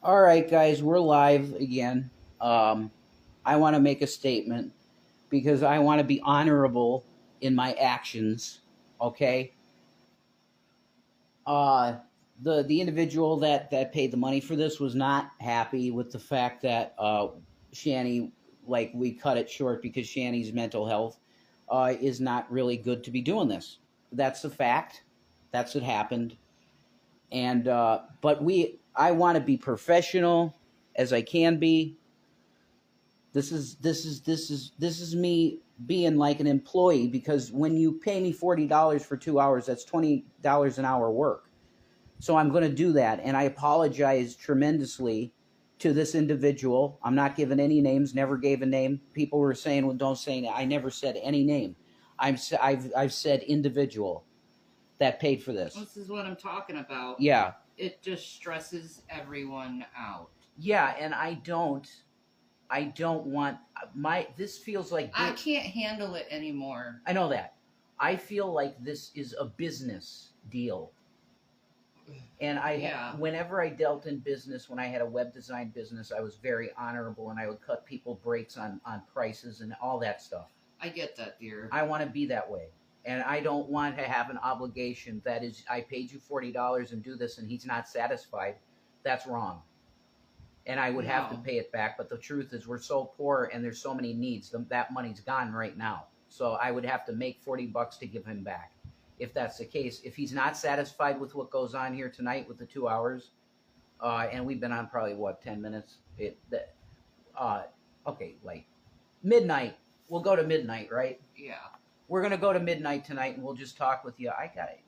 All right, guys, we're live again. I want to make a statement because I want to be honorable in my actions. Okay. Uh, the individual that paid the money for this was not happy with the fact that Shanny, like, we cut it short because Shanny's mental health is not really good to be doing this. That's the fact. That's what happened. And but I want to be professional as I can be. This is me being like an employee, because when you pay me $40 for 2 hours, that's $20 an hour work. So I'm going to do that, and I apologize tremendously to this individual. I'm not giving any names. Never gave a name. People were saying, "Well, don't say." I never said any name. I've said individual that paid for this. This is what I'm talking about. Yeah. It just stresses everyone out. Yeah, and I don't want this feels like I can't handle it anymore. I know that. I feel like this is a business deal. And whenever I dealt in business, when I had a web design business, I was very honorable, and I would cut people breaks on prices and all that stuff. I get that, dear. I want to be that way. And I don't want to have an obligation that is, I paid you $40 and do this, and he's not satisfied. That's wrong. And I would have to pay it back. But the truth is, we're so poor and there's so many needs. That money's gone right now. So I would have to make $40 to give him back. If that's the case, if he's not satisfied with what goes on here tonight with the 2 hours, and we've been on probably, 10 minutes? Okay, like midnight. We'll go to midnight, right? Yeah. We're going to go to midnight tonight, and we'll just talk with you.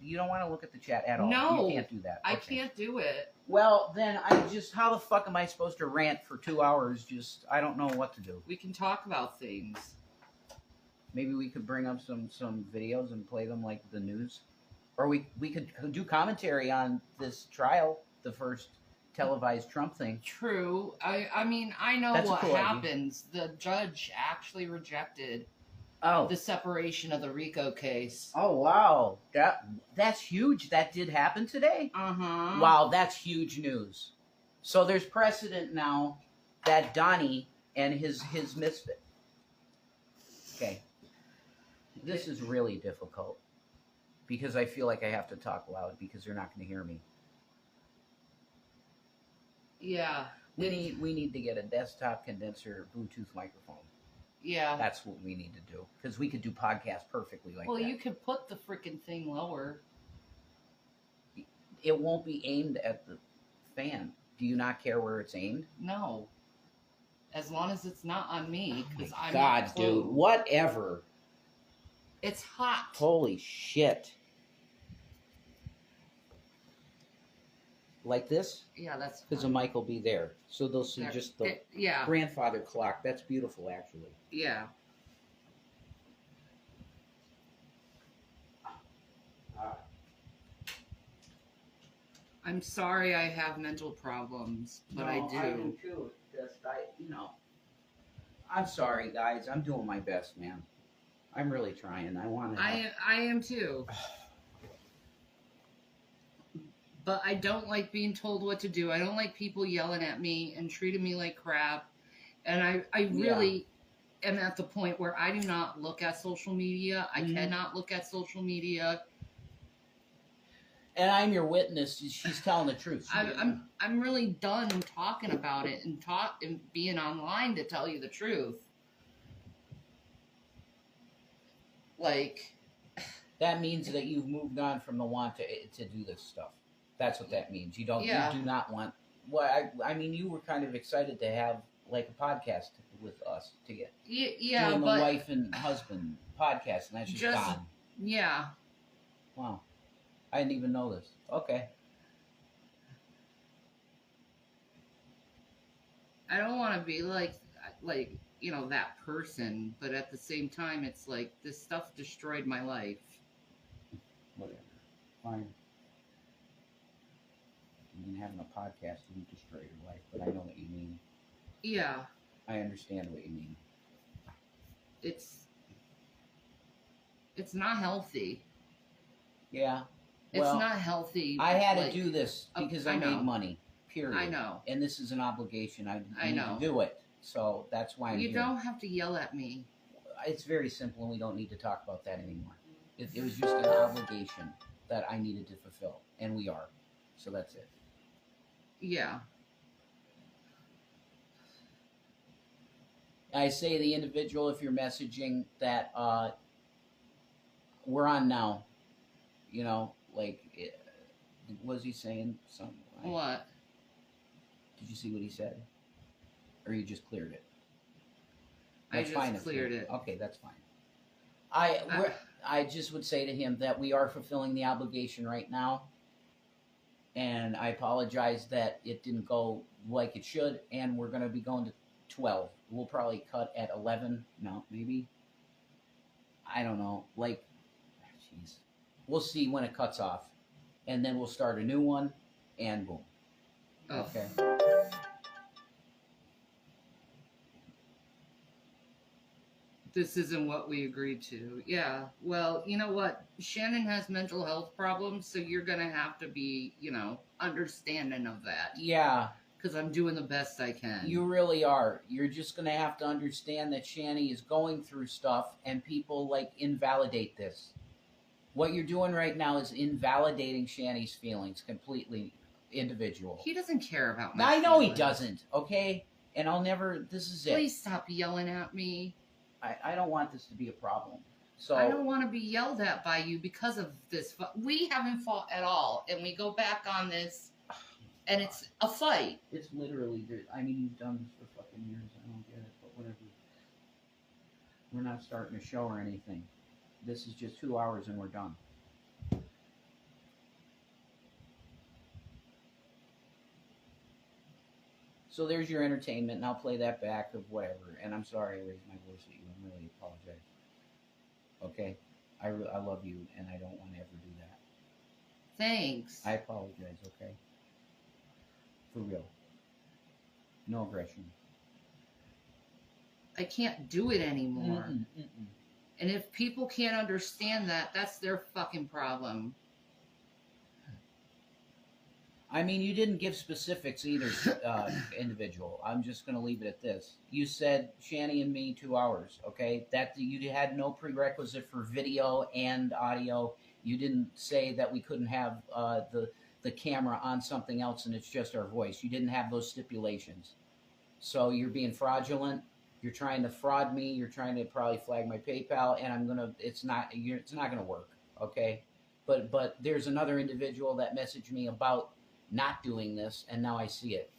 You don't want to look at the chat at all. No. You can't do that. I can't do it. Well, then how the fuck am I supposed to rant for 2 hours? I don't know what to do. We can talk about things. Maybe we could bring up some videos and play them like the news. Or we could do commentary on this trial, the first televised Trump thing. True. I mean, I know what happens. The judge actually rejected the separation of the RICO case. Oh, wow. That's huge. That did happen today? Uh-huh. Wow, that's huge news. So there's precedent now that Donnie and his misfit. Okay. This is really difficult because I feel like I have to talk loud because they're not going to hear me. Yeah. We need to get a desktop condenser Bluetooth microphone. Yeah. That's what we need to do, because we could do podcasts perfectly like that. Well, you could put the freaking thing lower. It won't be aimed at the fan. Do you not care where it's aimed? No. As long as it's not on me, because I'm God, dude, whatever. It's hot. Holy shit. Like this? Yeah, that's because the mic will be there. So they'll see just the grandfather clock. That's beautiful, actually. Yeah. I'm sorry I have mental problems, but I do. I do too. I'm sorry, guys. I'm doing my best, man. I'm really trying. I am too. But I don't like being told what to do. I don't like people yelling at me and treating me like crap. And I really am at the point where I do not look at social media. I cannot look at social media. And I'm your witness. She's telling the truth. I'm really done talking about it and being online, to tell you the truth. Like, that means that you've moved on from the want to do this stuff. That's what that means. You do not want. Well, I mean, you were kind of excited to have like a podcast with us to get doing the wife and husband podcast, and that's just gone. Yeah. Wow, I didn't even know this. Okay. I don't want to be like that person, but at the same time, it's like this stuff destroyed my life. Whatever. Fine. I mean, having a podcast didn't destroy your life, but I know what you mean. Yeah. I understand what you mean. It's not healthy. Yeah. Well, it's not healthy. I had to do this because I made money. period. I know. And this is an obligation. I need know. to do it. So that's why I'm You here. don't have to yell at me. It's very simple, and we don't need to talk about that anymore. It was just an obligation that I needed to fulfill, and we are. So that's it. Yeah. I say the individual, if you're messaging that we're on now, you know, like, was he saying something? What? Did you see what he said? Or you just cleared it? That's I just cleared it. Okay, that's fine. I just would say to him that we are fulfilling the obligation right now. And I apologize that it didn't go like it should. And we're going to be going to 12. We'll probably cut at 11. No, maybe. I don't know. Like, jeez. We'll see when it cuts off. And then we'll start a new one. And boom. Okay. This isn't what we agreed to. Yeah. Well, you know what? Shannon has mental health problems, so you're going to have to be, you know, understanding of that. Yeah. Because I'm doing the best I can. You really are. You're just going to have to understand that Shanny is going through stuff, and people, like, invalidate this. What you're doing right now is invalidating Shanny's feelings completely individual. He doesn't care about my feelings. He doesn't, okay? And I'll never... This is it. Please stop yelling at me. I don't want this to be a problem. So I don't want to be yelled at by you because of this. We haven't fought at all, and we go back on this, and it's a fight. It's literally, I mean, you've done this for fucking years. I don't get it, but whatever. We're not starting a show or anything. This is just 2 hours and we're done. So there's your entertainment, and I'll play that back of whatever. And I'm sorry I raised my voice at you. I really apologize. Okay? I love you, and I don't want to ever do that. Thanks. I apologize, okay? For real. No aggression. I can't do it anymore. And if people can't understand that, that's their fucking problem. I mean, you didn't give specifics either, individual. I'm just going to leave it at this. You said Shanny and me 2 hours, okay? That you had no prerequisite for video and audio. You didn't say that we couldn't have the camera on something else and it's just our voice. You didn't have those stipulations. So you're being fraudulent. You're trying to fraud me. You're trying to probably flag my PayPal, and it's not going to work, okay? But there's another individual that messaged me about not doing this, and now I see it,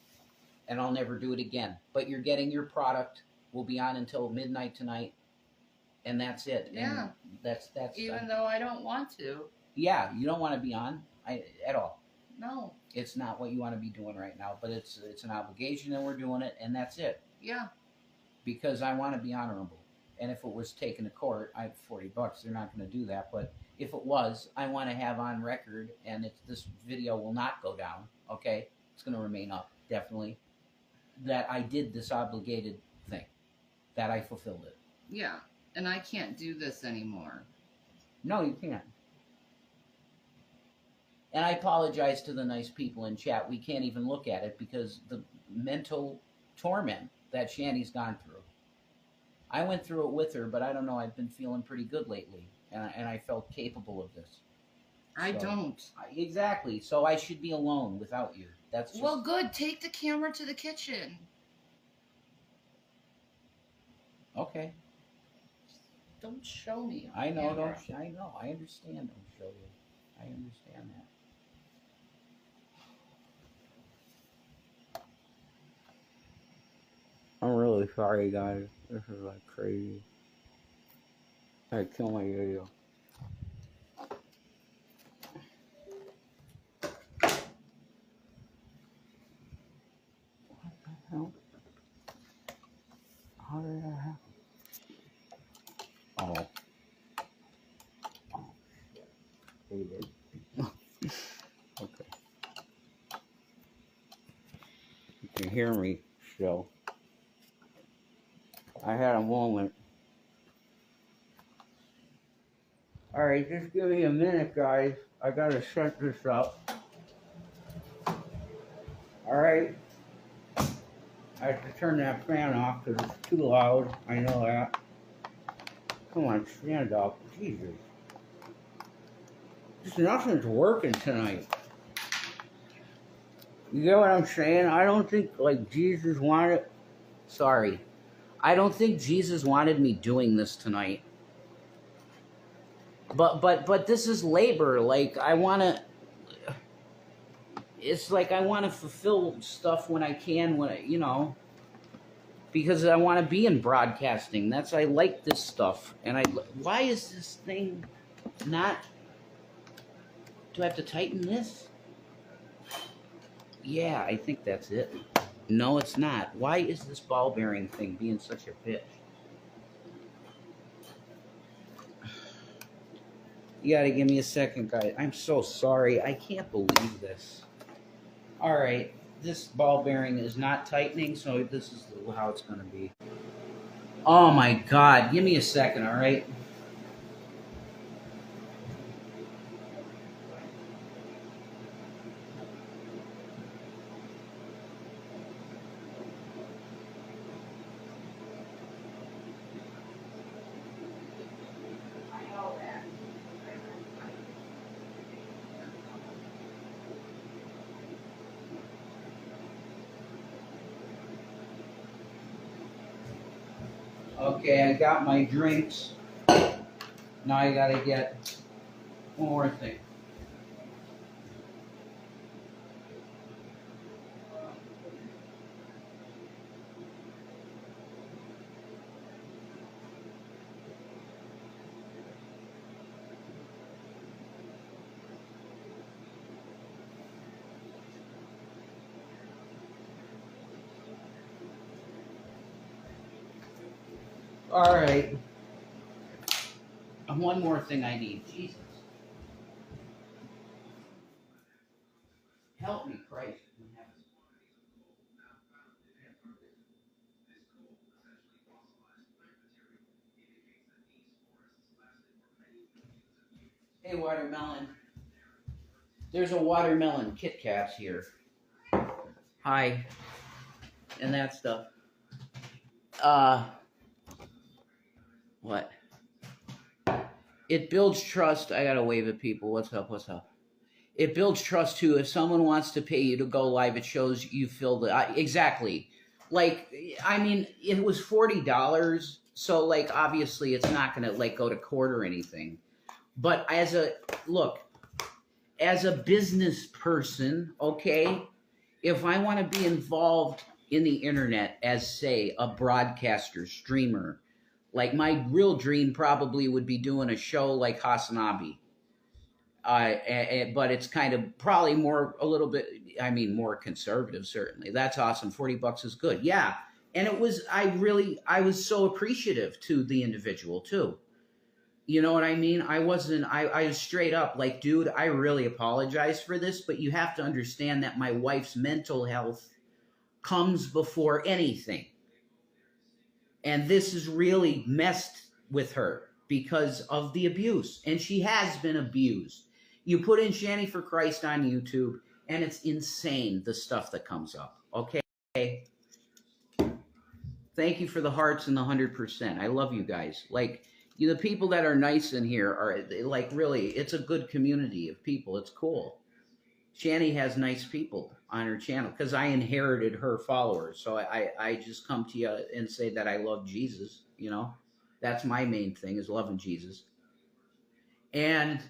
and I'll never do it again. But you're getting your product. We'll be on until midnight tonight, and that's it. Yeah. And that's even though I don't want to. Yeah, you don't want to be on at all. No. It's not what you want to be doing right now, but it's an obligation, and we're doing it, and that's it. Yeah. Because I want to be honorable, and if it was taken to court, I have $40. They're not going to do that, but if it was, I want to have on record, and this video will not go down, okay? It's going to remain up, definitely, that I did this obligated thing, that I fulfilled it. Yeah, and I can't do this anymore. No, you can't. And I apologize to the nice people in chat. We can't even look at it because the mental torment that Shanny's gone through. I went through it with her, but I don't know, I've been feeling pretty good lately. And I felt capable of this. I don't. Exactly. So I should be alone without you. That's just... Well, good. Take the camera to the kitchen. Okay. Don't show me. I know. I know. I understand. Don't show you. I understand that. I'm really sorry, guys. This is like crazy. I kill my video. What the hell? How did that happen? Oh. Hate it. Okay. You can hear me still. I had a moment. Alright, just give me a minute, guys. I gotta set this up. Alright. All right. I have to turn that fan off because it's too loud. I know that. Come on, stand up. Jesus. Just nothing's working tonight. You get what I'm saying? I don't think, like, Jesus wanted... Sorry. I don't think Jesus wanted me doing this tonight. But this is labor. Like, I want to... It's like I want to fulfill stuff when I can, when I, you know... Because I want to be in broadcasting. I like this stuff. And why is this thing not... Do I have to tighten this? Yeah, I think that's it. No, it's not. Why is this ball bearing thing being such a bitch? You gotta give me a second, guys. I'm so sorry. I can't believe this. All right, this ball bearing is not tightening, so this is how it's gonna be. Oh my God, give me a second, all right? Okay, I got my drinks. Now I gotta get one more thing. All right. One more thing I need. Jesus. Help me, Christ. Hey, watermelon. There's a watermelon Kit Kats here. Hi. And that stuff. What? It builds trust. I gotta wave at people. What's up? What's up? It builds trust too. If someone wants to pay you to go live, it shows you feel the exactly. Like, I mean, it was $40, so like obviously it's not gonna like go to court or anything. But as a business person, okay, if I want to be involved in the internet as, say, a broadcaster, streamer, like my real dream probably would be doing a show like Hasanabi. But it's kind of probably a little bit, I mean, more conservative, certainly. That's awesome. $40 is good. Yeah. And I was so appreciative to the individual too. You know what I mean? I was straight up like, dude, I really apologize for this, but you have to understand that my wife's mental health comes before anything. And this has really messed with her because of the abuse. And she has been abused. You put in Shanny for Christ on YouTube, and it's insane, the stuff that comes up. Okay? Thank you for the hearts and the 100%. I love you guys. Like, the people that are nice in here are, like, really, it's a good community of people. It's cool. Shanny has nice people on her channel because I inherited her followers. So I just come to you and say that I love Jesus, you know. That's my main thing, is loving Jesus. And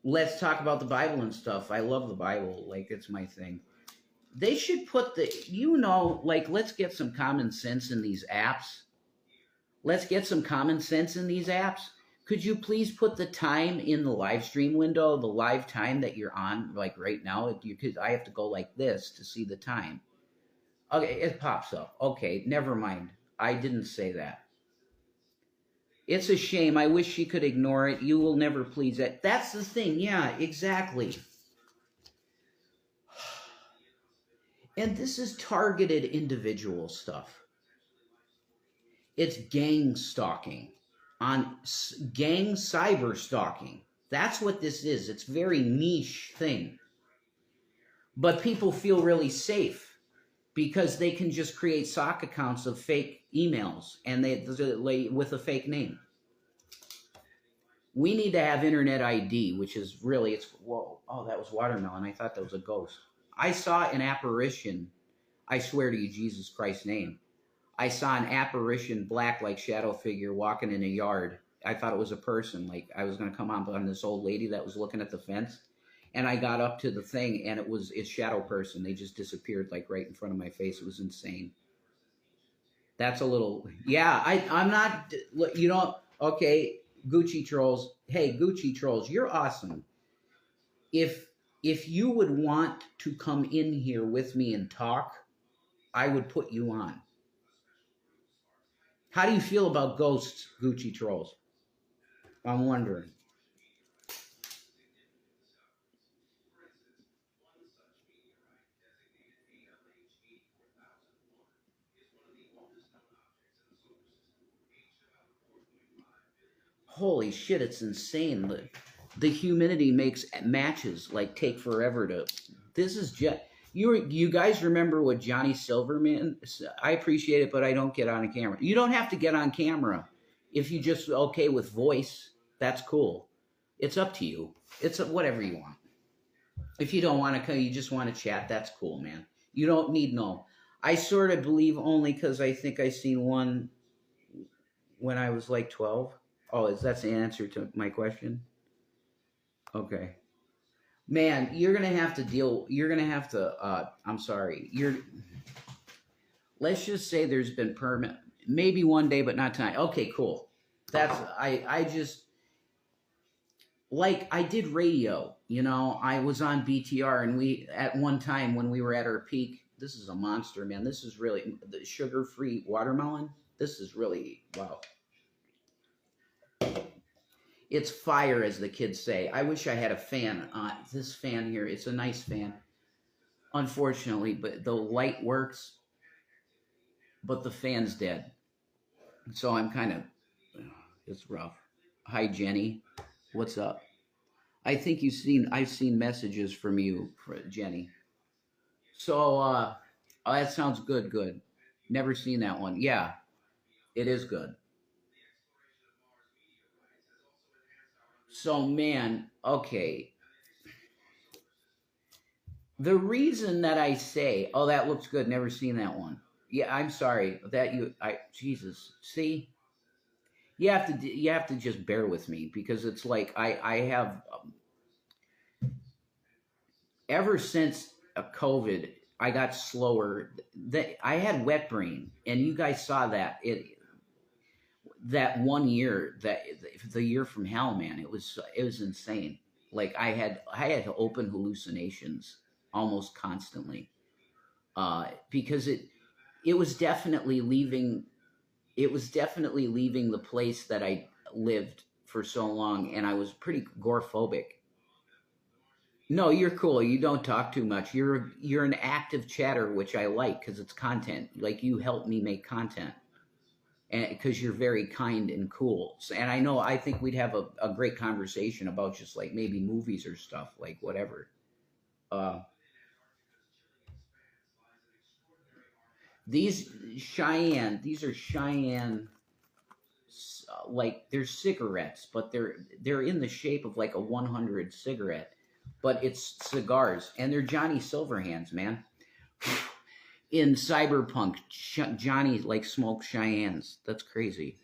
let's talk about the Bible and stuff. I love the Bible. Like, it's my thing. They should put like, let's get some common sense in these apps. Let's get some common sense in these apps. Could you please put the time in the live stream window, the live time that you're on, like right now? Because I have to go like this to see the time. Okay, it pops up. Okay, never mind. I didn't say that. It's a shame. I wish she could ignore it. You will never please it. That's the thing. Yeah, exactly. And this is targeted individual stuff. It's gang stalking, gang cyber stalking. That's what this is. It's a very niche thing. But people feel really safe because they can just create sock accounts of fake emails and they with a fake name. We need to have internet ID, which is really, it's, whoa, oh, that was watermelon. I thought that was a ghost. I saw an apparition. I swear to you, Jesus Christ's name. I saw an apparition, black like shadow figure, walking in a yard. I thought it was a person. Like I was going to come on this old lady that was looking at the fence. And I got up to the thing, and it's shadow person. They just disappeared like right in front of my face. It was insane. That's a little, yeah. I'm not, you know. Okay, Gucci trolls. Hey, Gucci trolls, you're awesome. If you would want to come in here with me and talk, I would put you on. How do you feel about ghosts, Gucci trolls? I'm wondering. Holy shit, it's insane. The humidity makes matches like take forever to. This is just you guys remember what Johnny Silverman? I appreciate it, but I don't get on camera. You don't have to get on camera if you just okay with voice. That's cool. It's up to you. It's whatever you want. If you don't want to, you just want to chat. That's cool, man. You don't need no. I sort of believe only because I think I seen one when I was like 12. Oh, that's the answer to my question? Okay. Man, you're going to have to I'm sorry. Let's just say there's been permit, maybe one day, but not tonight. Okay, cool. I just, like, I did radio, you know, I was on BTR, and at one time when we were at our peak, this is a monster, man. This is really, the sugar-free watermelon. This is really, wow. It's fire, as the kids say. I wish I had a fan on this fan here. It's a nice fan, unfortunately, but the light works, but the fan's dead. So I'm kind of, it's rough. Hi, Jenny. What's up? I think I've seen messages from you, Jenny. So, oh, that sounds good. Good. Never seen that one. Yeah, it is good. So, man, okay. The reason that I say, "Oh, that looks good," never seen that one. Yeah, I'm sorry that Jesus, see, you have to just bear with me because it's like I have ever since COVID, I got slower. That I had wet brain, and you guys saw that that one year, that the year from hell, man. It was insane. Like I had open hallucinations almost constantly, because it was definitely leaving. It was definitely leaving the place that I lived for so long, and I was pretty agoraphobic. No, you're cool. You don't talk too much. You're an active chatter, which I like because it's content. Like you help me make content, and because you're very kind and cool. And I think we'd have a great conversation about just like maybe movies or stuff, like whatever. Uh, these these are Cheyenne, like they're cigarettes, but they're in the shape of like a 100 cigarette, but it's cigars, and they're Johnny Silverhands, man. In Cyberpunk, Johnny like smoked Cheyennes. That's crazy.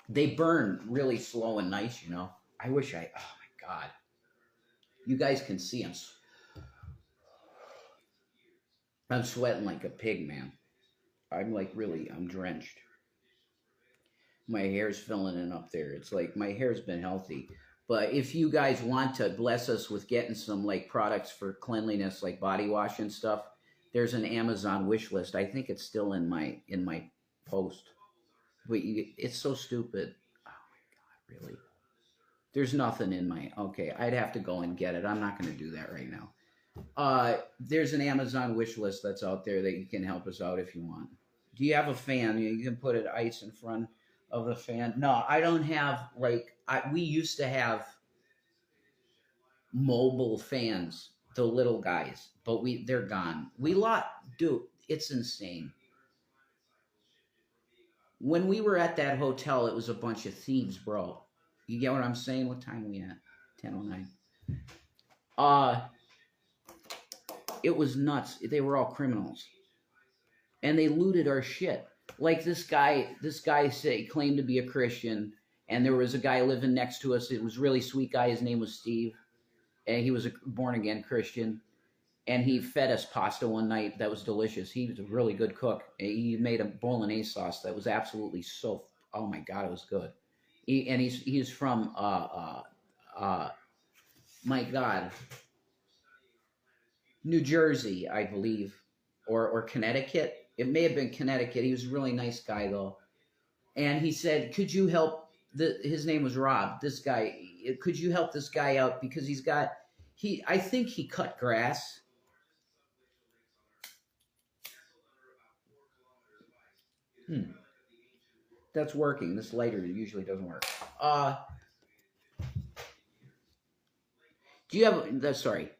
They burn really slow and nice, you know. I wish I. Oh my god, you guys can see I'm sweating like a pig, man. I'm like really. I'm drenched. My hair's filling in up there. It's like my hair's been healthy. But if you guys want to bless us with getting some like products for cleanliness, like body wash and stuff, there's an Amazon wish list. I think it's still in my post. But it's so stupid. Oh my god, really? There's nothing in my. Okay, I'd have to go and get it. I'm not going to do that right now. There's an Amazon wish list that's out there that you can help us out if you want. Do you have a fan? You can put it ice in front of the fan. No, I don't have we used to have mobile fans, the little guys, but they're gone. Dude, it's insane. When we were at that hotel, it was a bunch of thieves, bro. You get what I'm saying? What time are we at? 10:09. Uh, it was nuts. They were all criminals, and they looted our shit. Like this guy claimed to be a Christian, and there was a guy living next to us. It was a really sweet guy. His name was Steve, and he was a born again Christian. And he fed us pasta one night that was delicious. He was a really good cook. He made a bolognese sauce that was absolutely so. Oh my god, it was good. He's from my god, New Jersey, I believe, or Connecticut. It may have been Connecticut. He was a really nice guy though. And he said, "Could you help?" His name was Rob. This guy, could you help this guy out because I think he cut grass. That's working. This lighter usually doesn't work. Do you have? Sorry.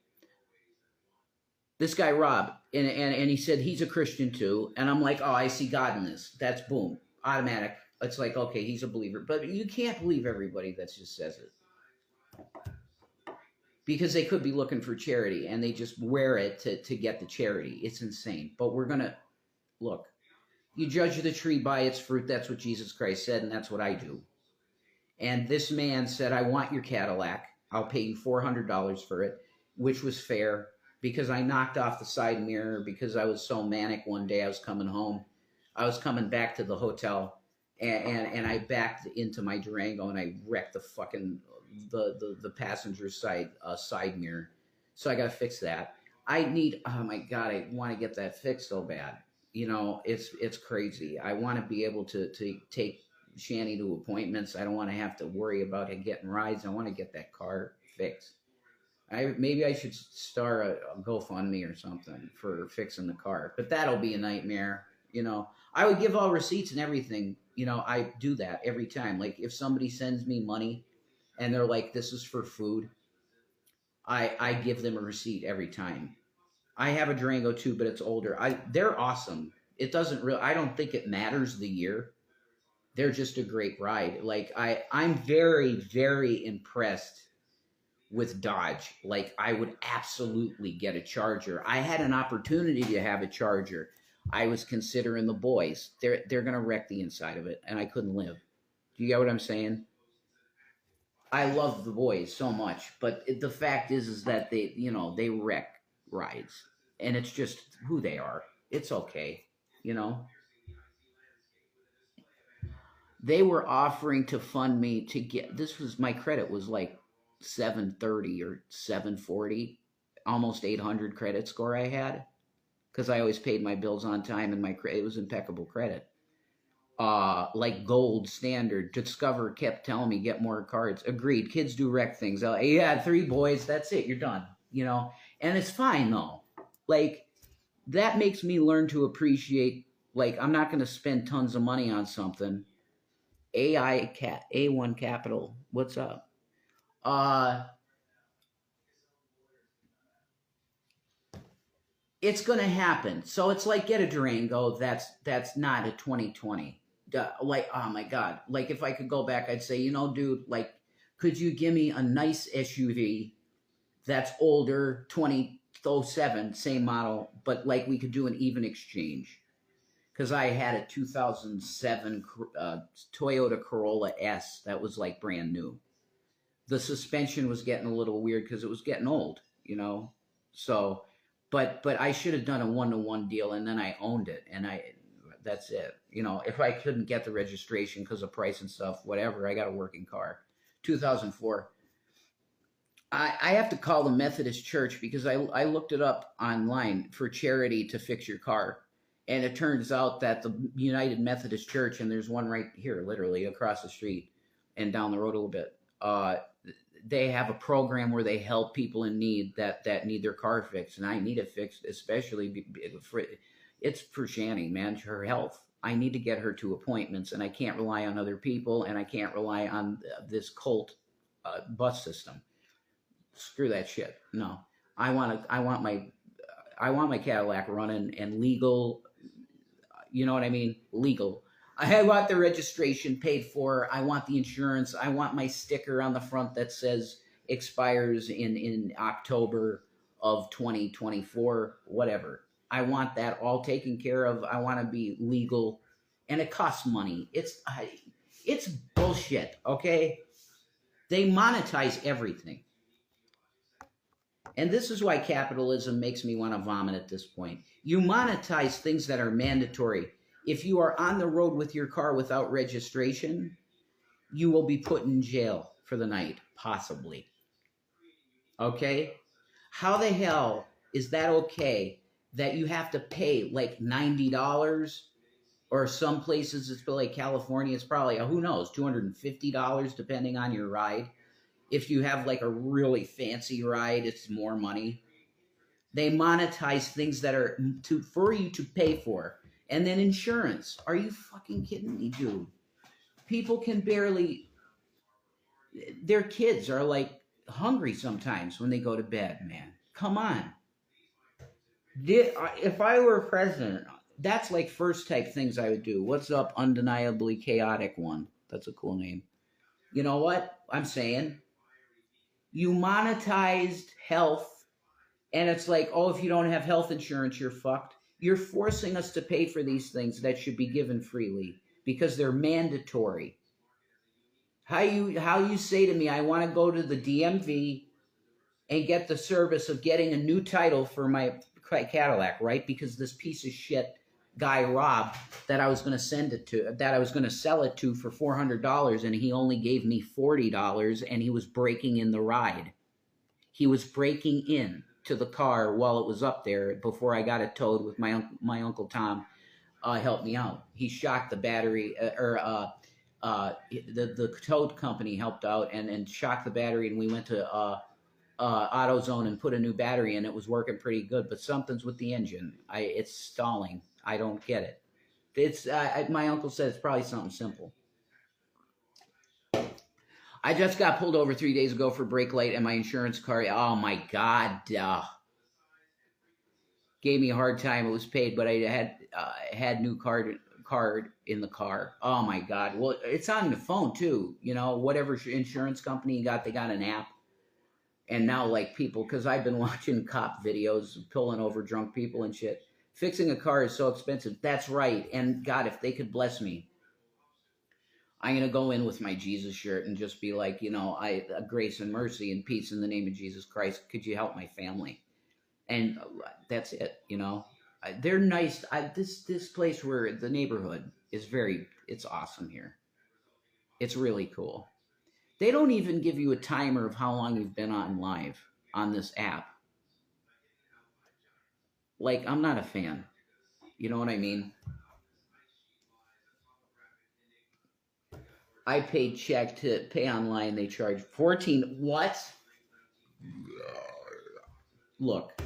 This guy Rob, and he said he's a Christian too, and I'm like, oh, I see God in this. That's boom, automatic. It's like, okay, he's a believer, but you can't believe everybody that just says it because they could be looking for charity and they just wear it to get the charity. It's insane. But we're gonna look. You judge the tree by its fruit. That's what Jesus Christ said, and that's what I do. And this man said, I want your Cadillac. I'll pay you $400 for it, which was fair because I knocked off the side mirror because I was so manic one day. I was coming home. I was coming back to the hotel, and I backed into my Durango, and I wrecked the fucking the passenger side mirror. So I got to fix that. Oh my God, I want to get that fixed so bad. You know, it's crazy. I want to be able to take Shanny to appointments. I don't want to have to worry about it getting rides. I want to get that car fixed. Maybe I should start a GoFundMe or something for fixing the car, but that'll be a nightmare. You know, I would give all receipts and everything. You know, I do that every time. Like if somebody sends me money and they're like, this is for food, I give them a receipt every time. I have a Durango too, but it's older. They're awesome. It doesn't really, I don't think it matters the year. They're just a great ride. Like I'm very, very impressed with Dodge. Like I would absolutely get a Charger. I had an opportunity to have a Charger. I was considering the boys. They're gonna wreck the inside of it, and I couldn't live. Do you get what I'm saying? I love the boys so much, but the fact is that they wreck rides, and it's just who they are. It's okay, you know. They were offering to fund me to get. This was my credit was like 730 or 740, almost 800 credit score I had because I always paid my bills on time and it was impeccable credit. Like gold standard. Discover kept telling me get more cards. Agreed. Kids do wreck things. Yeah, 3 boys. That's it. You're done. You know, and it's fine though. Like that makes me learn to appreciate. Like I'm not going to spend tons of money on something. A1 Capital. What's up? It's going to happen. So it's like get a Durango. That's not a 2020. Like, oh my God. Like if I could go back, I'd say, you know, dude, like, could you give me a nice SUV that's older, 2007, same model, but like we could do an even exchange. Because I had a 2007 Toyota Corolla S that was like brand new. The suspension was getting a little weird because it was getting old, you know. So, but I should have done a 1-to-1 deal, and then I owned it, and that's it. You know, if I couldn't get the registration because of price and stuff, whatever, I got a working car. 2004. I have to call the Methodist Church because I looked it up online for charity to fix your car. And it turns out that the United Methodist Church, and there's one right here, literally across the street and down the road a little bit, they have a program where they help people in need that need their car fixed. And I need it fixed, especially it's for Shanny, man, her health. I need to get her to appointments, and I can't rely on other people, and I can't rely on this cult bus system. Screw that shit. No. I want my Cadillac running and legal. You know what I mean? Legal. I want the registration paid for. I want the insurance. I want my sticker on the front that says expires in October of 2024, whatever. I want that all taken care of. I want to be legal, and it costs money. It's bullshit. Okay, they monetize everything. And this is why capitalism makes me want to vomit at this point. You monetize things that are mandatory. If you are on the road with your car without registration, you will be put in jail for the night, possibly. Okay? How the hell is that okay that you have to pay like $90? Or some places, it's like California, it's probably, who knows, $250 depending on your ride. If you have like a really fancy ride, it's more money. They monetize things that are for you to pay for. And then insurance. Are you fucking kidding me, dude? People can barely, their kids are like hungry sometimes when they go to bed, man. Come on. If I were president, that's like first type things I would do. What's up, undeniably chaotic one? That's a cool name. You know what I'm saying? You monetized health. And it's like, oh, if you don't have health insurance, you're fucked. You're forcing us to pay for these things that should be given freely because they're mandatory. How you say to me, I want to go to the DMV and get the service of getting a new title for my Cadillac, right? Because this piece of shit guy Rob that I was going to sell it to for $400, and he only gave me $40, and he was breaking in the ride. He was breaking in to the car while it was up there before I got it towed with my Uncle Tom helped me out. He shocked the battery, the towed company helped out and shocked the battery, and we went to AutoZone and put a new battery in. It was working pretty good, but something's with the engine. It's stalling. I don't get it. It's my uncle said it's probably something simple. I just got pulled over 3 days ago for brake light, and my insurance car. Oh my god! Gave me a hard time. It was paid, but I had new card in the car. Oh my god! Well, it's on the phone too. You know, whatever insurance company you got, they got an app. And now, like people, because I've been watching cop videos, pulling over drunk people and shit. Fixing a car is so expensive. That's right. And God, if they could bless me, I'm going to go in with my Jesus shirt and just be like, grace and mercy and peace in the name of Jesus Christ. Could you help my family? And that's it, They're nice. This place where the neighborhood is it's awesome here. It's really cool. They don't even give you a timer of how long you've been on live on this app. Like, I'm not a fan. You know what I mean? I paid check to pay online. They charge 14. What? Look.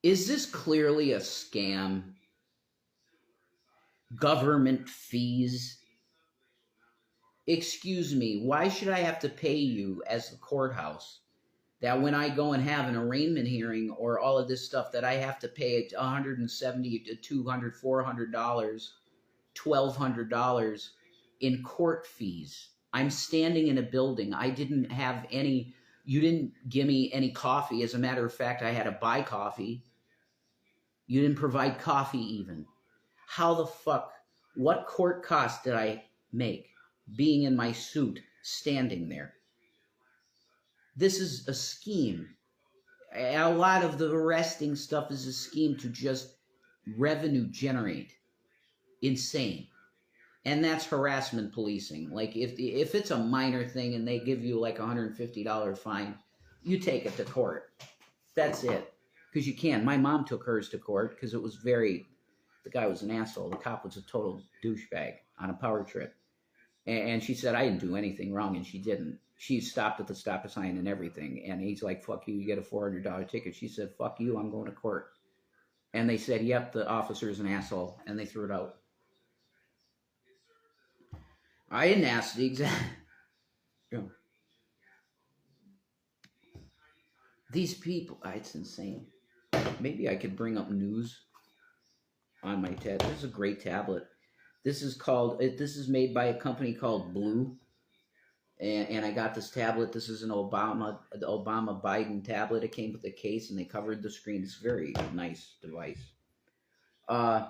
Is this clearly a scam? Government fees? Excuse me, why should I have to pay you as the courthouse that when I go and have an arraignment hearing or all of this stuff that I have to pay $170 to $200, $400, $1,200 in court fees? I'm standing in a building. I didn't have any, you didn't give me any coffee. As a matter of fact, I had to buy coffee. You didn't provide coffee even. How the fuck, what court cost did I make being in my suit, standing there? This is a scheme. A lot of the arresting stuff is a scheme to just revenue generate. Insane. And that's harassment policing. Like if it's a minor thing and they give you like $150 fine, you take it to court. That's it. Because you can. My mom took hers to court because it was the guy was an asshole. The cop was a total douchebag on a power trip. And she said, I didn't do anything wrong, and she didn't. She stopped at the stop sign and everything. And he's like, fuck you, you get a $400 ticket. She said, fuck you, I'm going to court. And they said, yep, the officer's an asshole. And they threw it out. I didn't ask the exact... These people, it's insane. Maybe I could bring up news on my tab. This is a great tablet. This is called. This is made by a company called Blue, and I got this tablet. This is an Obama Biden tablet. It came with a case, and they covered the screen. It's a very nice device. Uh,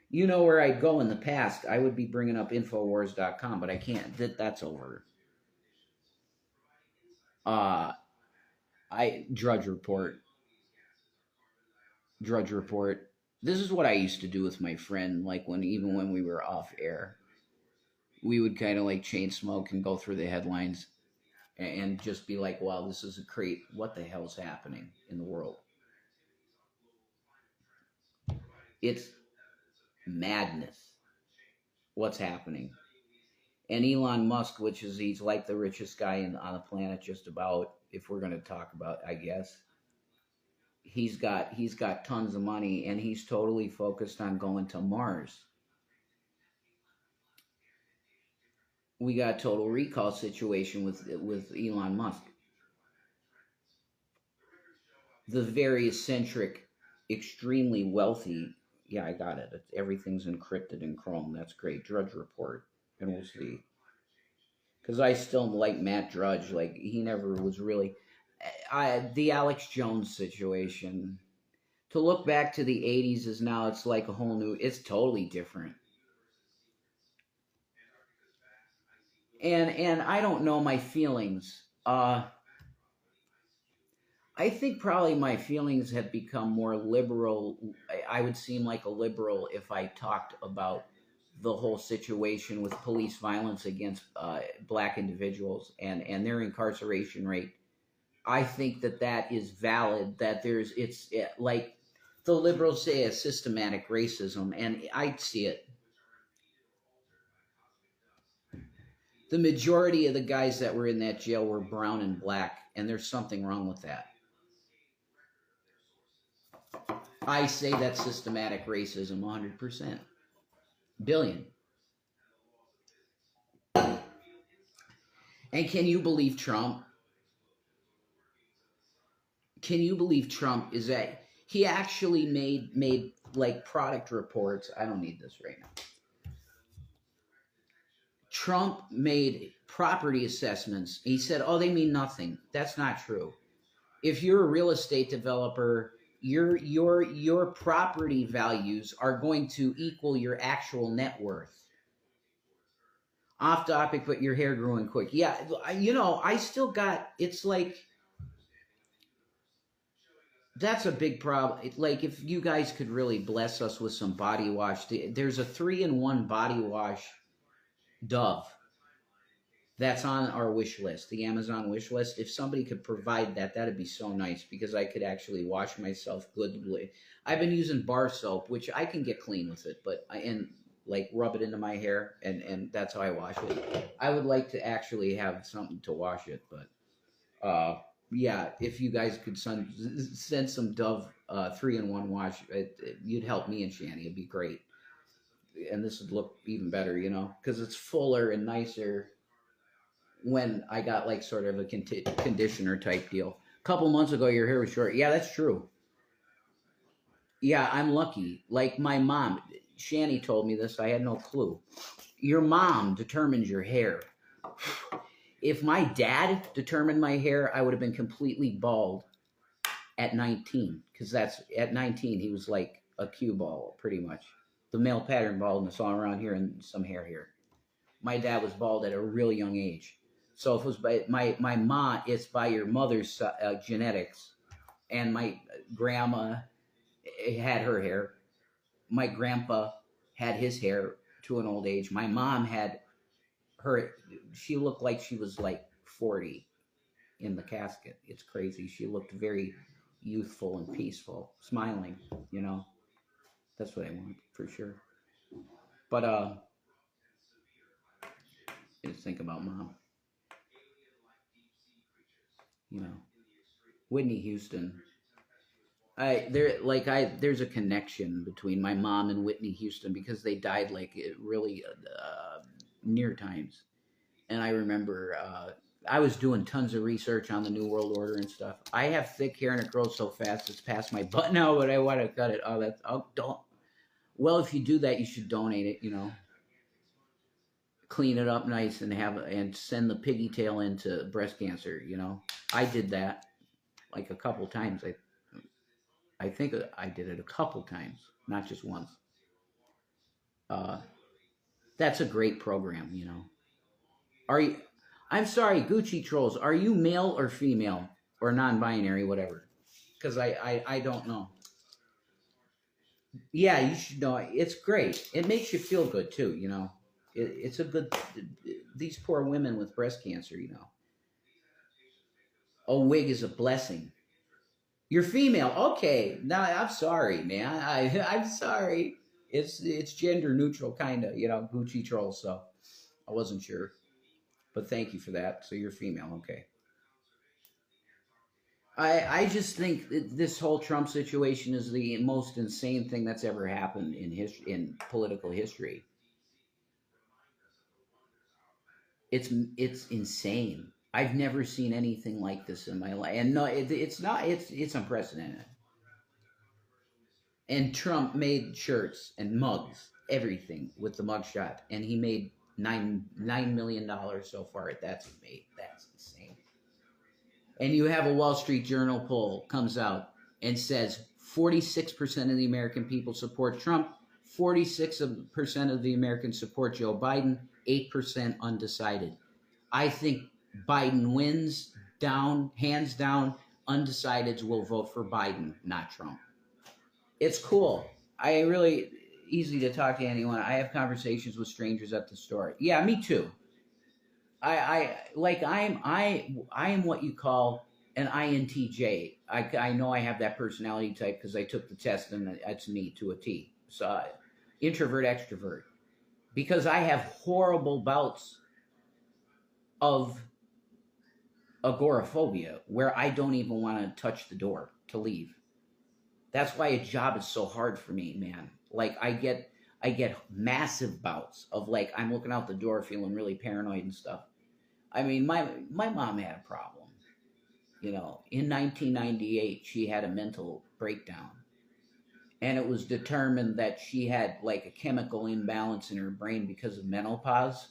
you know where I'd go in the past. I would be bringing up Infowars.com, but I can't. That's over. Uh, I Drudge Report. Drudge Report. This is what I used to do with my friend. Like even when we were off air, we would kind of like chain smoke and go through the headlines and just be like, "Wow, this is a crate. What the hell's happening in the world?" It's madness. What's happening? And Elon Musk, which is he's like the richest guy on the planet, just about. If we're going to talk about, I guess he's got tons of money, and he's totally focused on going to Mars. We got a total recall situation with Elon Musk. The very eccentric, extremely wealthy. Yeah, I got it. Everything's encrypted in Chrome. That's great. Drudge Report, and we'll see. Because I still like Matt Drudge. Like he never was really. The Alex Jones situation. To look back to the '80s is now it's like a whole new. It's totally different. And I don't know my feelings. I think probably my feelings have become more liberal. I would seem like a liberal if I talked about the whole situation with police violence against black individuals and their incarceration rate. I think that is valid. That it's like the liberals say a systematic racism, and I see it. The majority of the guys that were in that jail were brown and black, and there's something wrong with that. I say that's systematic racism 100%. Billion. And can you believe Trump? Can you believe Trump is that he actually made like product reports? I don't need this right now. Trump made property assessments. He said, "Oh, they mean nothing." That's not true. If you're a real estate developer, your property values are going to equal your actual net worth. Off topic, but your hair growing quick. Yeah, I still got. It's like that's a big problem. Like if you guys could really bless us with some body wash. There's a 3-in-1 body wash, Dove, that's on our wish list, the Amazon wish list. If somebody could provide that, that'd be so nice because I could actually wash myself goodly. I've been using bar soap, which I can get clean with it, but like rub it into my hair, and that's how I wash it. I would like to actually have something to wash it, but yeah, if you guys could send some Dove 3-in-1 wash, you'd help me and Shanny. It'd be great, and this would look even better, because it's fuller and nicer when I got like sort of a conditioner type deal. A couple months ago, your hair was short. Yeah, that's true. Yeah, I'm lucky. Like my mom, Shanny told me this. I had no clue. Your mom determines your hair. If my dad determined my hair, I would have been completely bald at 19. Because that's at 19, he was like a cue ball, pretty much. The male pattern baldness all around here and some hair here. My dad was bald at a really young age. So if it was by my mom, it's by your mother's genetics. And my grandma had her hair. My grandpa had his hair to an old age. My mom had she looked like she was like 40 in the casket. It's crazy. She looked very youthful and peaceful, smiling, That's what I want for sure. But I just think about mom. Whitney Houston. There's a connection between my mom and Whitney Houston because they died like really near times, and I remember I was doing tons of research on the New World Order and stuff. I have thick hair and it grows so fast it's past my butt now, but I want to cut it. Oh, that's don't. Well, if you do that, you should donate it. Clean it up nice and send the piggy tail into breast cancer. I did that like a couple times. I think I did it a couple times, not just once. Uh, that's a great program. Are you? I'm sorry, Gucci trolls. Are you male or female or non-binary, whatever? Because I don't know. Yeah, you should know. It's great. It makes you feel good too. It's a good. These poor women with breast cancer. A wig is a blessing. You're female. Okay. Now I'm sorry, man. I'm sorry. It's gender neutral, kind of. Gucci trolls. So I wasn't sure, but thank you for that. So you're female. Okay. I just think that this whole Trump situation is the most insane thing that's ever happened in political history. It's insane. I've never seen anything like this in my life, and no, it's not. It's unprecedented. And Trump made shirts and mugs, everything with the mugshot, and he made $9 million so far. That's amazing. That's insane. And you have a Wall Street Journal poll comes out and says 46% of the American people support Trump, 46% of the Americans support Joe Biden, 8% undecided. I think Biden wins hands down. Undecideds will vote for Biden, not Trump. It's cool. I really easy to talk to anyone. I have conversations with strangers at the store. Yeah, me too. I am what you call an INTJ. I know I have that personality type because I took the test and that's me to a T. So introvert, extrovert. Because I have horrible bouts of agoraphobia where I don't even want to touch the door to leave. That's why a job is so hard for me, man. Like I get massive bouts of like I'm looking out the door feeling really paranoid and stuff. I mean, my mom had a problem. In 1998, she had a mental breakdown, and it was determined that she had like a chemical imbalance in her brain because of menopause.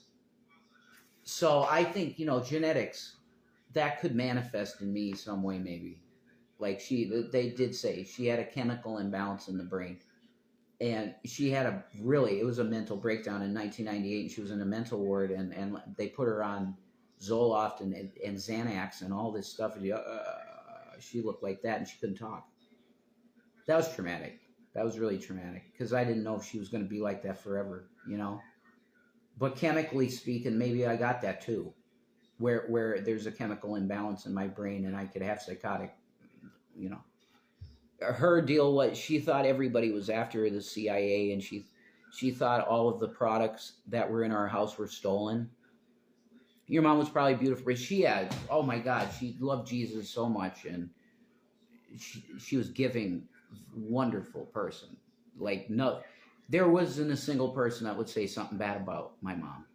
So I think genetics that could manifest in me some way, maybe. Like they did say she had a chemical imbalance in the brain, and she had it was a mental breakdown in 1998. And she was in a mental ward, and they put her on Zoloft and Xanax and all this stuff. And she looked like that, and she couldn't talk. That was traumatic. That was really traumatic because I didn't know if she was going to be like that forever. But chemically speaking, maybe I got that too, where there's a chemical imbalance in my brain, and I could have psychotic. Her deal was she thought everybody was after the CIA, and she thought all of the products that were in our house were stolen. Your mom was probably beautiful, but she had, oh my God, she loved Jesus so much, and she was giving, wonderful person. Like no, there wasn't a single person that would say something bad about my mom.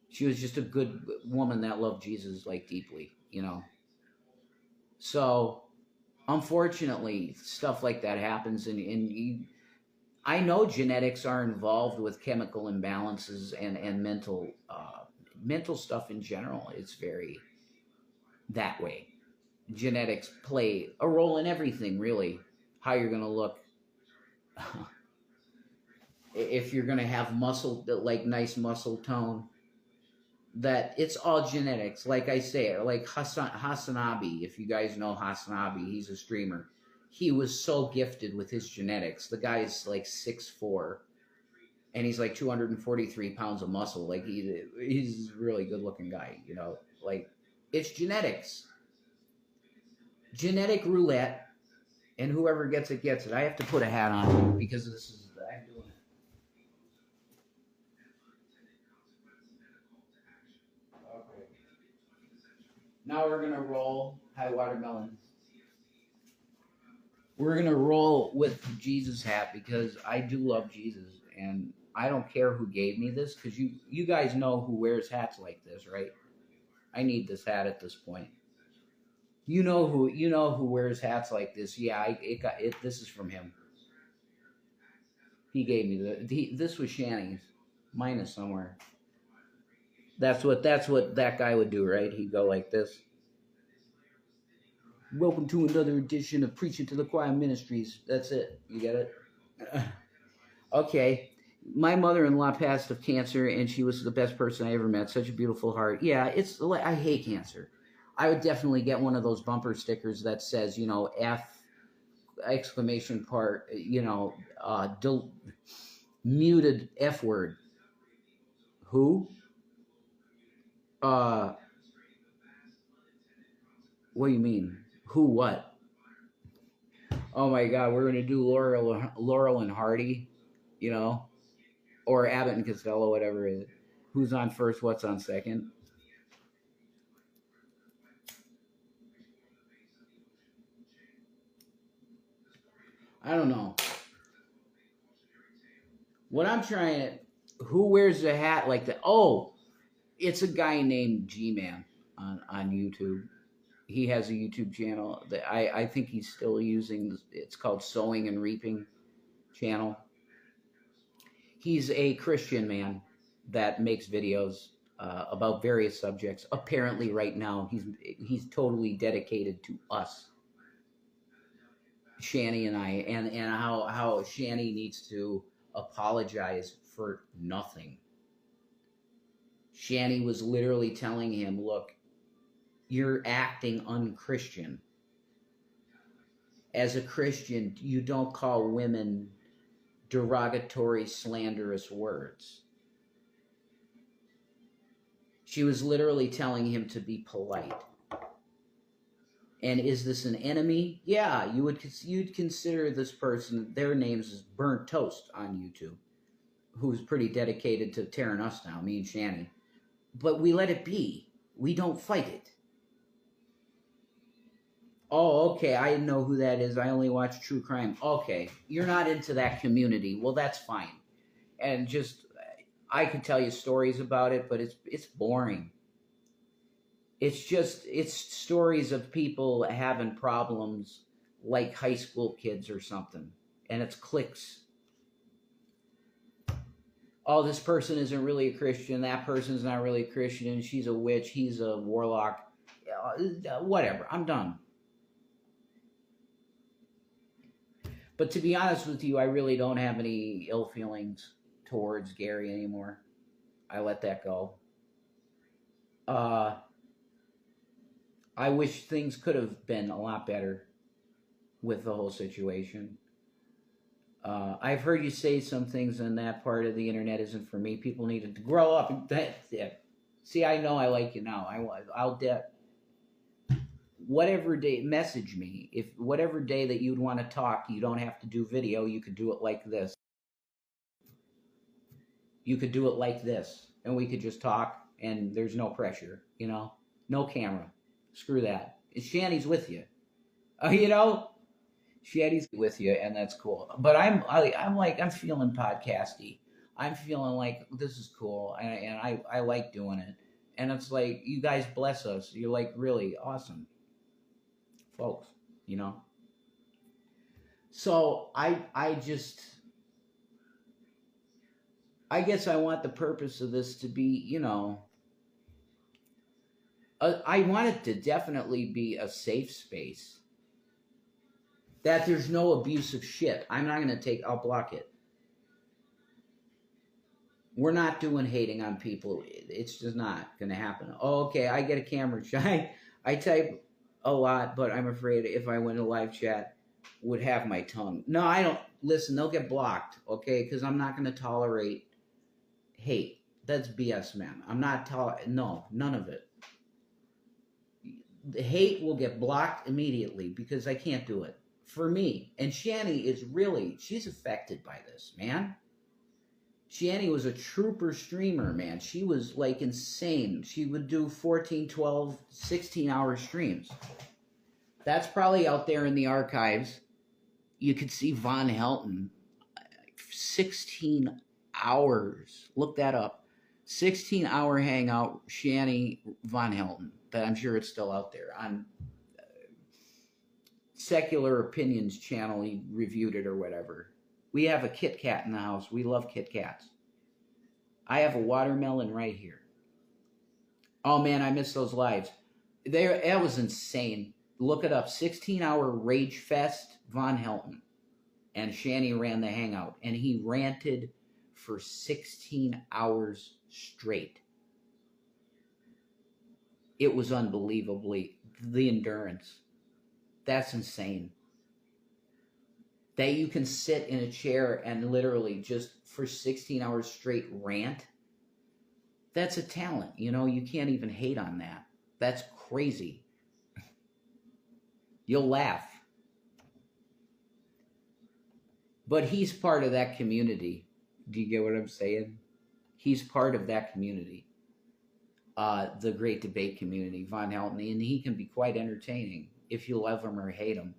She was just a good woman that loved Jesus like deeply. So unfortunately, stuff like that happens, and I know genetics are involved with chemical imbalances and mental stuff in general. It's very that way. Genetics play a role in everything, really. How you're going to look, if you're going to have muscle, like nice muscle tone. That it's all genetics. Like I say, like Hasanabi, if you guys know Hasanabi, he's a streamer. He was so gifted with his genetics. The guy's like 6'4", and he's like 243 pounds of muscle. Like he's a really good looking guy, like it's genetics. Genetic roulette, and whoever gets it gets it. I have to put a hat on because I'm doing it. Now we're going to roll high watermelon. We're going to roll with the Jesus hat because I do love Jesus. And I don't care who gave me this, because you guys know who wears hats like this, right? I need this hat at this point. You know who wears hats like this. Yeah, this is from him. He gave me this was Shanny's. Mine is somewhere. That's what that guy would do, right? He'd go like this. Welcome to another edition of Preaching to the Choir Ministries. That's it. You get it? Okay. My mother-in-law passed of cancer, and she was the best person I ever met. Such a beautiful heart. Yeah, I hate cancer. I would definitely get one of those bumper stickers that says, F exclamation part, muted F word. Who? What do you mean? Who what? Oh my God, we're gonna do Laurel and Hardy, or Abbott and Costello, whatever it is. Who's on first? What's on second? I don't know. What I'm trying to, who wears a hat like that? Oh, it's a guy named G-Man on YouTube. He has a YouTube channel that I think he's still using. It's called Sowing and Reaping channel. He's a Christian man that makes videos about various subjects. Apparently, right now he's totally dedicated to us, Shanny and I, and how Shanny needs to apologize for nothing. Shanny was literally telling him, "Look, you're acting unchristian. As a Christian, you don't call women derogatory, slanderous words." She was literally telling him to be polite. And is this an enemy? Yeah, you'd consider this person, their names is Burnt Toast on YouTube, who's pretty dedicated to tearing us down, me and Shanny. But we let it be. We don't fight it. Oh, okay, I know who that is. I only watch true crime. Okay, you're not into that community. Well, that's fine. And just, I could tell you stories about it, but it's boring. It's stories of people having problems like high school kids or something. And it's clicks. Oh, this person isn't really a Christian. That person's not really a Christian. She's a witch. He's a warlock. Whatever. I'm done. But to be honest with you, I really don't have any ill feelings towards Gary anymore. I let that go. I wish things could have been a lot better with the whole situation. I've heard you say some things on that part of the internet isn't for me. People needed to grow up. That's it. See, I know I like you now. I'll whatever day, message me. If whatever day that you'd want to talk, you don't have to do video. You could do it like this. You could do it like this, and we could just talk, and there's no pressure, no camera. Screw that. Shanny's with you, Shanny's with you, and that's cool. But I'm feeling podcasty. I'm feeling like this is cool, and I like doing it. And it's like, you guys bless us. You're like really awesome folks, So I guess I want the purpose of this to be, I want it to definitely be a safe space. That there's no abusive shit. I'm not going to I'll block it. We're not doing hating on people. It's just not going to happen. Oh, okay, I get a camera shy. I type a lot, but I'm afraid if I went to live chat, would have my tongue. No, I don't. Listen, they'll get blocked, okay? Because I'm not going to tolerate hate. That's BS, man. I'm not no, none of it. The hate will get blocked immediately because I can't do it. For me. And Shanny is she's affected by this, man. Shanny was a trooper streamer, man. She was like insane. She would do 14, 12, 16-hour streams. That's probably out there in the archives. You could see Von Helton, 16 hours. Look that up. 16-hour hangout, Shanny Von Helton. That I'm sure it's still out there on Secular Opinions channel. He reviewed it or whatever. We have a Kit Kat in the house. We love Kit Kats. I have a watermelon right here. Oh man, I miss those lives. That was insane. Look it up. 16-hour Rage Fest, Von Helton. And Shanny ran the hangout. And he ranted for 16 hours straight. It was unbelievably, the endurance. That's insane. That you can sit in a chair and literally just for 16 hours straight rant. That's a talent. You know, you can't even hate on that. That's crazy. You'll laugh. But he's part of that community. Do you get what I'm saying? He's part of that community. The great debate community, Von Helton, and he can be quite entertaining if you love him or hate him.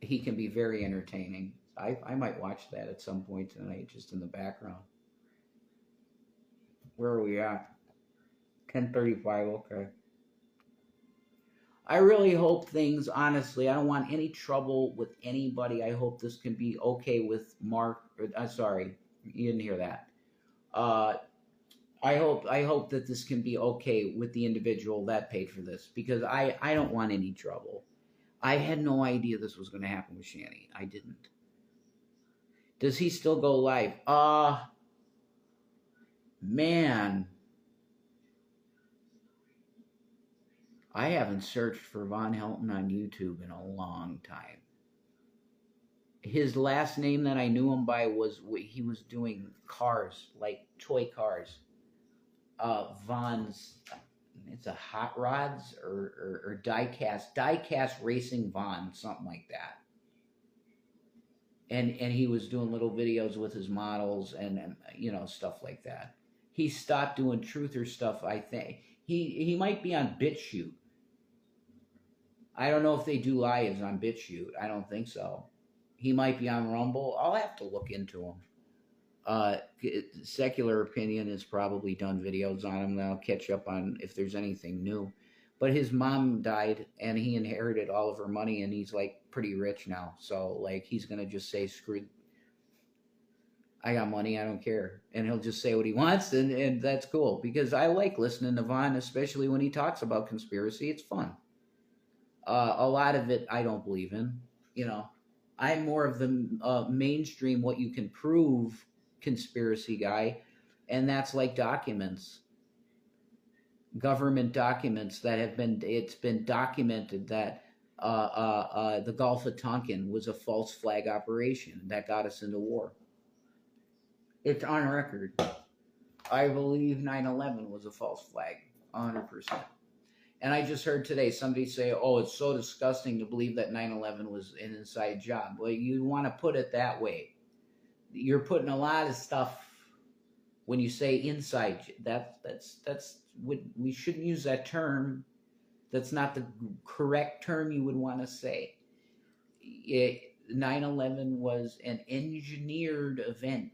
He can be very entertaining. I might watch that at some point tonight, just in the background. Where are we at? 10:35. Okay. I really hope things, honestly, I don't want any trouble with anybody. I hope this can be okay with Mark. Sorry, you didn't hear that. I hope that this can be okay with the individual that paid for this, because I don't want any trouble. I had no idea this was going to happen with Shanny. I didn't. Does he still go live? Man. I haven't searched for Von Helton on YouTube in a long time. His last name that I knew him by was, he was doing cars, like toy cars. Von's, it's a Hot Rods or diecast racing Von, something like that. And he was doing little videos with his models and you know, stuff like that. He stopped doing truther stuff, I think. He might be on BitChute. I don't know if they do lives on BitChute. I don't think so. He might be on Rumble. I'll have to look into him. Secular Opinion has probably done videos on him. I'll catch up on if there's anything new. But his mom died, and he inherited all of her money, and he's, like, pretty rich now. So, like, he's going to just say, screw, I got money, I don't care. And he'll just say what he wants, and that's cool. Because I like listening to Von, especially when he talks about conspiracy. It's fun. A lot of it I don't believe in. You know, I'm more of the mainstream, what you can prove conspiracy guy, and that's like documents, government documents that have been, it's been documented that the Gulf of Tonkin was a false flag operation that got us into war. It's on record. I believe 9/11 was a false flag, 100%. And I just heard today somebody say, oh, it's so disgusting to believe that 9/11 was an inside job. Well, you want to put it that way. You're putting a lot of stuff when you say inside. That's we shouldn't use that term. That's not the correct term you would want to say. 9/11 was an engineered event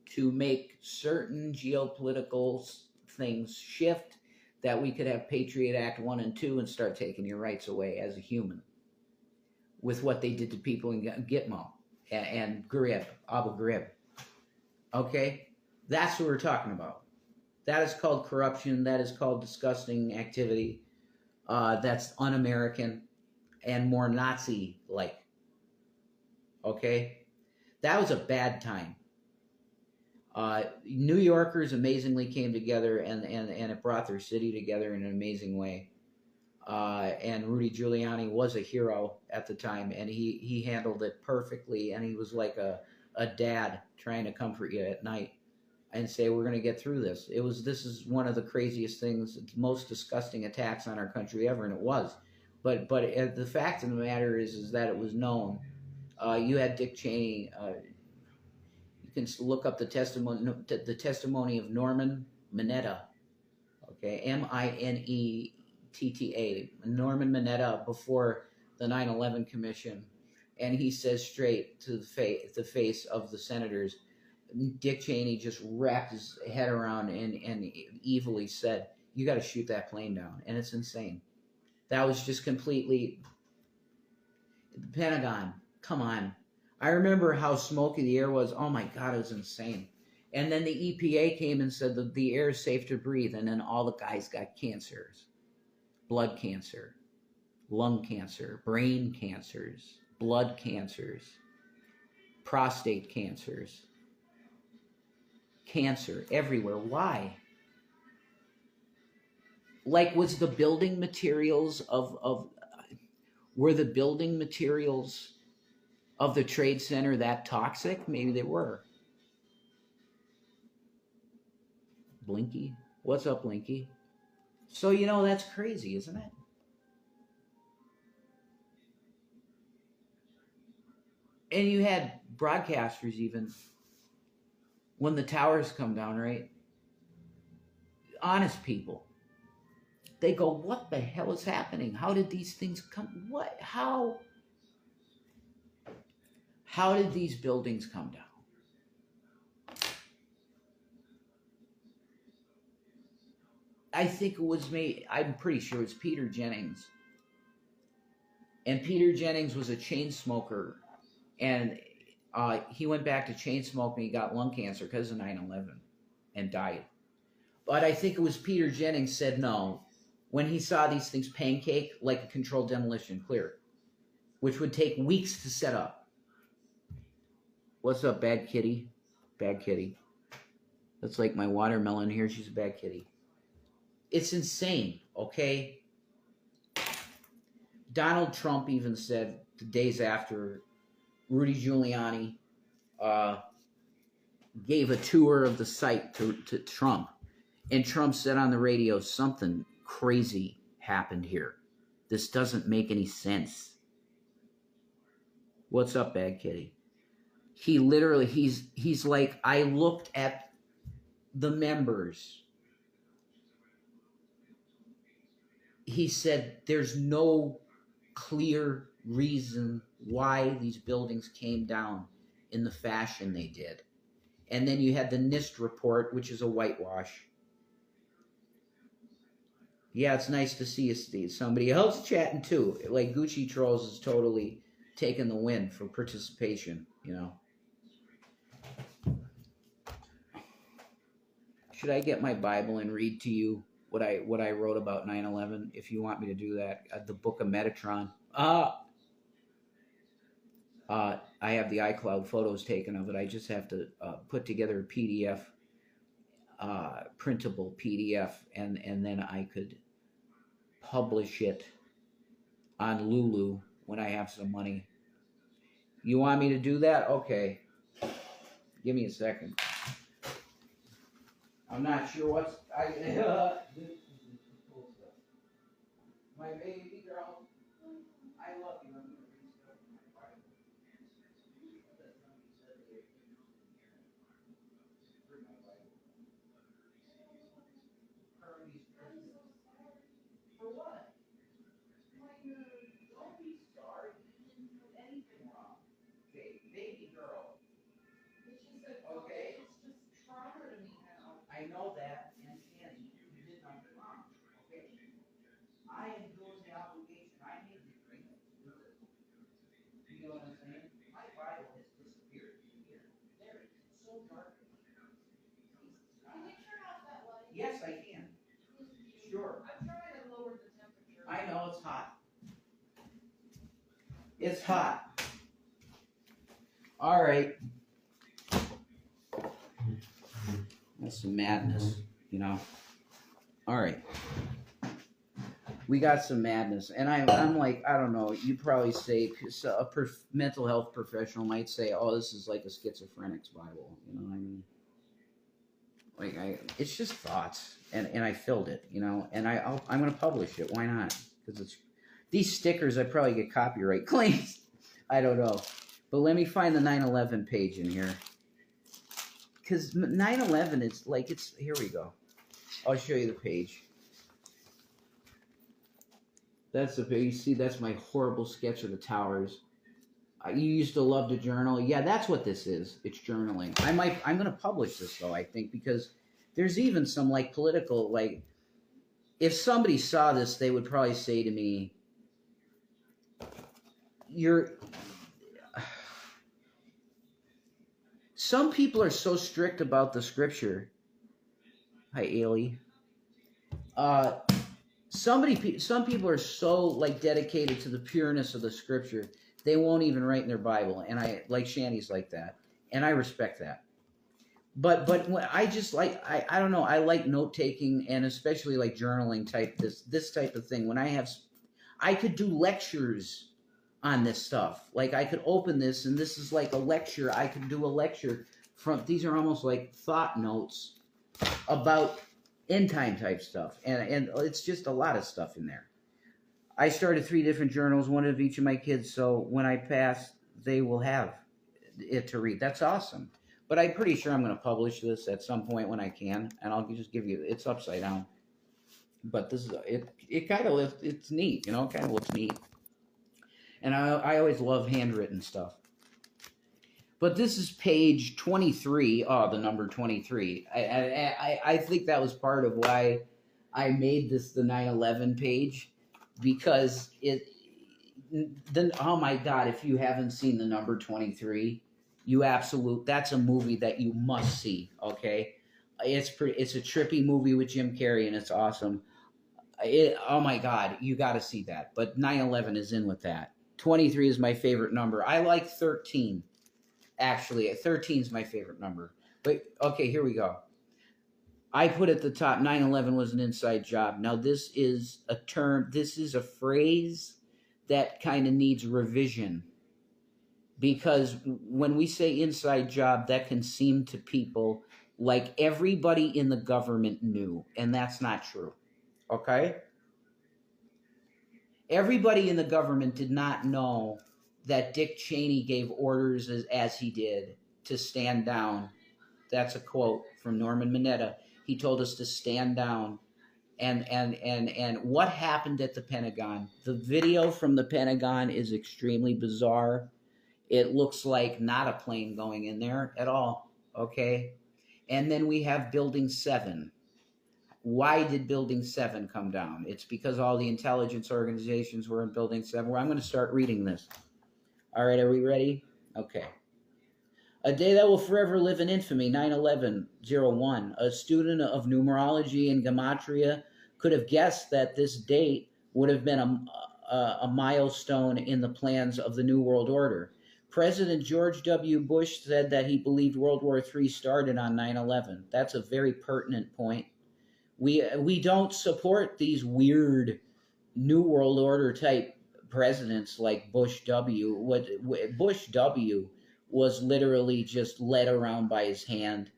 to make certain geopolitical things shift, that we could have Patriot Act 1 and 2 and start taking your rights away as a human with what they did to people in Gitmo and Abu Ghraib. Okay? That's what we're talking about. That is called corruption. That is called disgusting activity. That's un-American and more Nazi-like. Okay? That was a bad time. New Yorkers amazingly came together, and it brought their city together in an amazing way. And Rudy Giuliani was a hero at the time, and he handled it perfectly, and he was like a dad trying to comfort you at night and say, we're going to get through this. This is one of the craziest things, most disgusting attacks on our country ever, and it was. But the fact of the matter is that it was known. You had Dick Cheney. You can look up the testimony of Norman Mineta, okay, Minetta, Norman Mineta, before the 9/11 Commission, and he says straight to the face of the senators, Dick Cheney just wrapped his head around and evilly said, "You got to shoot that plane down," and it's insane. That was just completely the Pentagon. Come on, I remember how smoky the air was. Oh my God, it was insane. And then the EPA came and said that the air is safe to breathe, and then all the guys got cancers, blood cancer, lung cancer, brain cancers, blood cancers, prostate cancers, cancer everywhere. Why? Like, was the building materials were the building materials of the Trade Center that toxic? Maybe they were. Blinky? What's up, Blinky? So, that's crazy, isn't it? And you had broadcasters even, when the towers come down, right? Honest people. They go, what the hell is happening? How did these things come? What? How did these buildings come down? I think it was I'm pretty sure it was Peter Jennings. And Peter Jennings was a chain smoker. And he went back to chain smoking. He got lung cancer because of 9/11 and died. But I think it was Peter Jennings said no when he saw these things pancake like a controlled demolition clear, which would take weeks to set up. What's up, bad kitty? Bad kitty. That's like my watermelon here. She's a bad kitty. It's insane, okay? Donald Trump even said the days after Rudy Giuliani gave a tour of the site to Trump. And Trump said on the radio, something crazy happened here. This doesn't make any sense. What's up, bad kitty? He literally, he's like, I looked at the members. He said, there's no clear reason why these buildings came down in the fashion they did. And then you had the NIST report, which is a whitewash. Yeah, it's nice to see you, Steve. Somebody else chatting too. Like Gucci Trolls is totally taking the win for participation, Should I get my Bible and read to you what I wrote about 9/11? If you want me to do that, the Book of Metatron. I have the iCloud photos taken of it. I just have to put together a PDF, printable PDF, and then I could publish it on Lulu when I have some money. You want me to do that? Okay. Give me a second. I'm not sure what's... my baby girl. I love you. I'm going to read stuff from my Bible. Bring my Bible. For what? Don't be sorry. You didn't do anything wrong. Okay, baby girl. Okay? It's just trauma to me now. I know that, and Shanny, you did nothing wrong. Okay? I am doing the obligation. I made the agreement to do this. You know what I'm saying? My Bible has disappeared. Here. There it is. It's so dark. Can you turn off that light? Yes, I can. Sure. I'm trying to lower the temperature. I know, it's hot. It's hot. All right. That's some madness, All right. We got some madness. And I'm like, I don't know, you probably say, a mental health professional might say, oh, this is like a schizophrenic's Bible. You know what I mean? Like, it's just thoughts. And I filled it, and I'm going to publish it. Why not? Because these stickers, I probably get copyright claims. I don't know. But let me find the 9/11 page in here. Because 9/11 is like, here we go. I'll show you the page. That's the page. You see, that's my horrible sketch of the towers. You used to love to journal. Yeah, that's what this is. It's journaling. I'm going to publish this though, I think, because there's even some like political, like, if somebody saw this, they would probably say to me, you're, some people are so strict about the scripture. Hi, Ailey. Some people are so like dedicated to the pureness of the scripture, they won't even write in their Bible. And I like Shanny's like that. And I respect that. But when I just like I don't know, I like note taking and especially like journaling type this type of thing. When I could do lectures on this stuff. Like I could open this and this is like a lecture. I could do a lecture from these are almost like thought notes about end time type stuff. And it's just a lot of stuff in there. I started 3 different journals, one of each of my kids, so when I pass, they will have it to read. That's awesome. But I'm pretty sure I'm going to publish this at some point when I can, and I'll just give you. It's upside down, but this is it. It kind of it's neat, you know. It kind of looks neat, and I always love handwritten stuff. But this is page 23. Oh, the number 23. I think that was part of why I made this the 9/11 page, because oh my God, if you haven't seen the number 23, that's a movie that you must see. Okay, it's a trippy movie with Jim Carrey and it's awesome. Oh my God, you got to see that. But 9/11 is in with that. 23 is my favorite number. I like 13. Actually, 13 is my favorite number. But okay, here we go. I put at the top 9/11 was an inside job. Now this is a term, this is a phrase that kind of needs revision, because when we say inside job, that can seem to people like everybody in the government knew, and that's not true. Okay? Everybody in the government did not know that Dick Cheney gave orders as he did to stand down. That's a quote from Norman Mineta. He told us to stand down. And what happened at the Pentagon? The video from the Pentagon is extremely bizarre. It looks like not a plane going in there at all. Okay? And then we have Building 7. Why did Building 7 come down? It's because all the intelligence organizations were in Building 7. Well, I'm going to start reading this. All right, are we ready? Okay. A day that will forever live in infamy, 9/11/01. A student of numerology and gematria could have guessed that this date would have been a milestone in the plans of the New World Order. President George W. Bush said that he believed World War III started on 9/11. That's a very pertinent point. We don't support these weird New World Order type presidents like Bush W. What Bush W. was literally just led around by his hand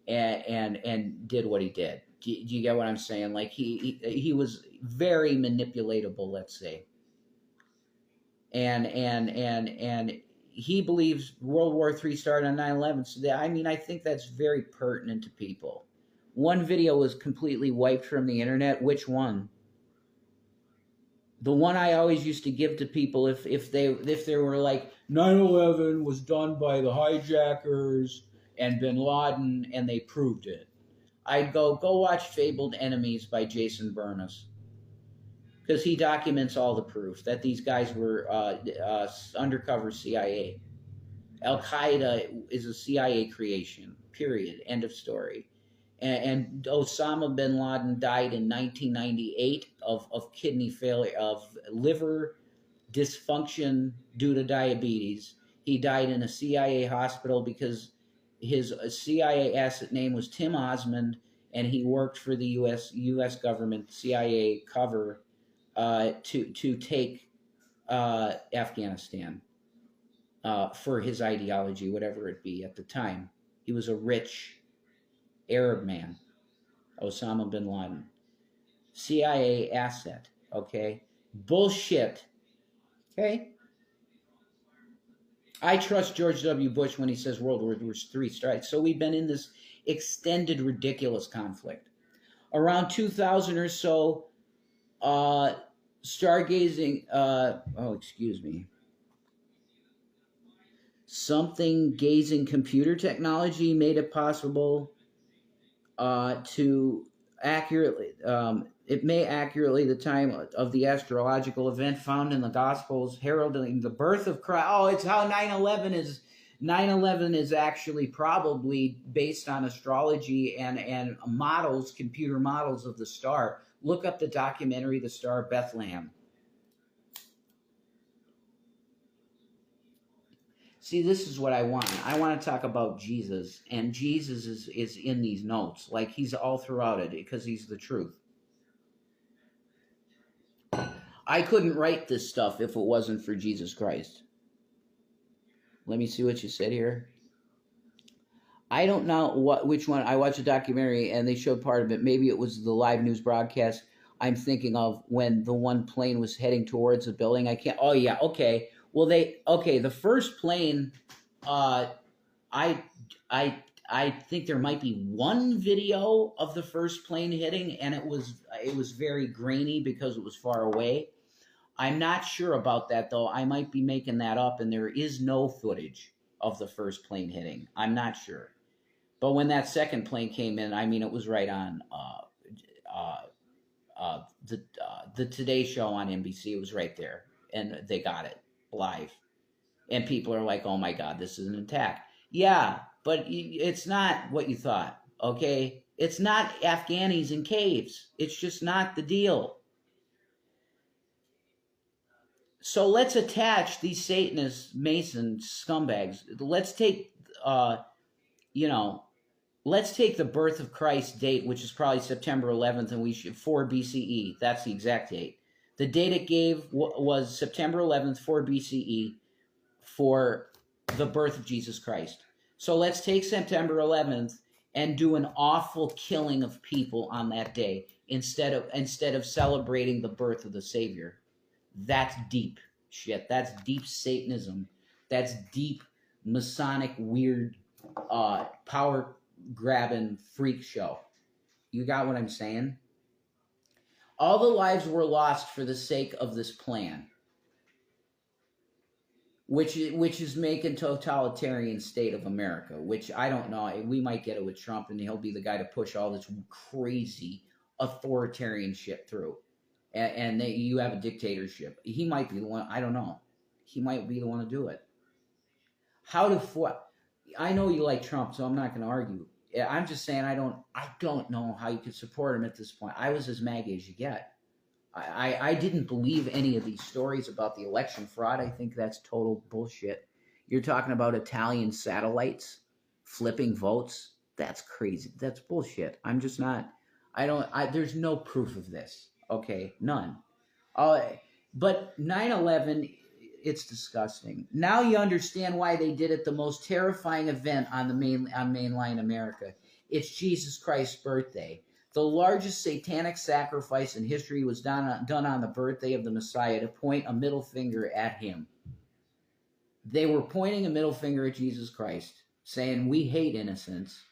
and did what he did. Do you get what I'm saying? Like he was very manipulatable, let's say. And he believes World War III started on 9/11. So I think that's very pertinent to people. One video was completely wiped from the internet. Which one? The one I always used to give to people if they were like 9/11 was done by the hijackers and Bin Laden and they proved it. I'd go watch Fabled Enemies by Jason Burness, because he documents all the proof that these guys were undercover CIA. Al Qaeda is a CIA creation. Period. End of story. And Osama bin Laden died in 1998 of kidney failure, of liver dysfunction due to diabetes. He died in a CIA hospital because his CIA asset name was Tim Osmond, and he worked for the U.S. government, CIA cover, to take Afghanistan for his ideology, whatever it be at the time. He was a rich Arab man, Osama bin Laden. CIA asset, okay? Bullshit, okay? I trust George W. Bush when he says World War III strikes. So we've been in this extended, ridiculous conflict. Around 2000 or so, stargazing, excuse me. something gazing computer technology made it possible to accurately, it may accurately the time of the astrological event found in the Gospels heralding the birth of Christ. Oh, it's how 9/11 is. 9/11 is actually probably based on astrology and models, computer models of the star. Look up the documentary, The Star of Bethlehem. See, this is what I want. I want to talk about Jesus, and Jesus is in these notes. Like, he's all throughout it because he's the truth. I couldn't write this stuff if it wasn't for Jesus Christ. Let me see what you said here. I don't know which one. I watched a documentary and they showed part of it. Maybe it was the live news broadcast I'm thinking of when the one plane was heading towards the building. I can't. Oh yeah, okay. Well, the first plane. I think there might be one video of the first plane hitting, and it was very grainy because it was far away. I'm not sure about that though. I might be making that up, and there is no footage of the first plane hitting. I'm not sure. But when that second plane came in, I mean, it was right on the Today Show on NBC. It was right there, and they got it live. And people are like, "Oh my God, this is an attack." Yeah, but it's not what you thought. Okay, it's not Afghanis in caves. It's just not the deal. So let's attach these Satanist Mason scumbags. Let's take, let's take the birth of Christ date, which is probably September 11th, and we should 4 BCE. That's the exact date. The date it gave was September 11th, 4 BCE, for the birth of Jesus Christ. So let's take September 11th and do an awful killing of people on that day instead of celebrating the birth of the Savior. That's deep shit. That's deep Satanism. That's deep Masonic weird power grabbing freak show. You got what I'm saying? All the lives were lost for the sake of this plan, which is making totalitarian state of America, which I don't know. We might get it with Trump, and he'll be the guy to push all this crazy authoritarian shit through. And you have a dictatorship. He might be the one. I don't know. He might be the one to do it. I know you like Trump, so I'm not going to argue. I'm just saying I don't know how you could support him at this point. I was as MAGA as you get. I didn't believe any of these stories about the election fraud. I think that's total bullshit. You're talking about Italian satellites flipping votes. That's crazy. That's bullshit. I'm just not. There's no proof of this. Okay, none. But 9/11, it's disgusting. Now you understand why they did it. The most terrifying event on mainline America. It's Jesus Christ's birthday. The largest satanic sacrifice in history was done on the birthday of the Messiah to point a middle finger at him. They were pointing a middle finger at Jesus Christ, saying, "We hate innocence,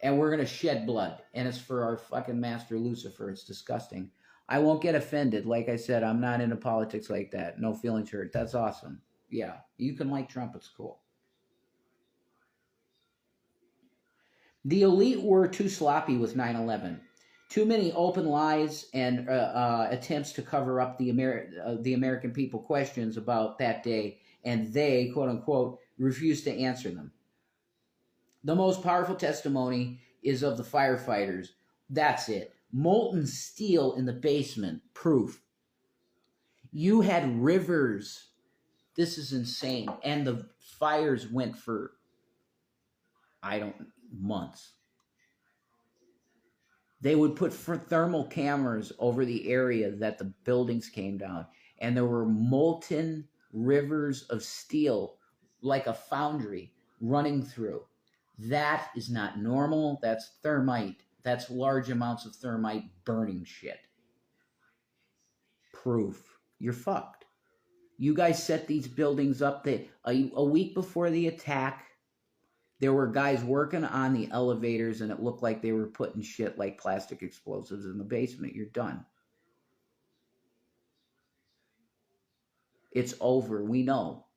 and we're going to shed blood, and it's for our fucking master Lucifer." It's disgusting. I won't get offended. Like I said, I'm not into politics like that. No feelings hurt. That's awesome. Yeah, you can like Trump. It's cool. The elite were too sloppy with 9/11. Too many open lies and attempts to cover up the American people questions about that day, and they, quote unquote, refused to answer them. The most powerful testimony is of the firefighters. That's it. Molten steel in the basement. Proof. You had rivers. This is insane. And the fires went for, months. They would put thermal cameras over the area that the buildings came down, and there were molten rivers of steel, like a foundry, running through. That is not normal. That's thermite. That's large amounts of thermite burning shit. Proof. You're fucked. You guys set these buildings up. A week before the attack, there were guys working on the elevators, and it looked like they were putting shit like plastic explosives in the basement. You're done. It's over. We know.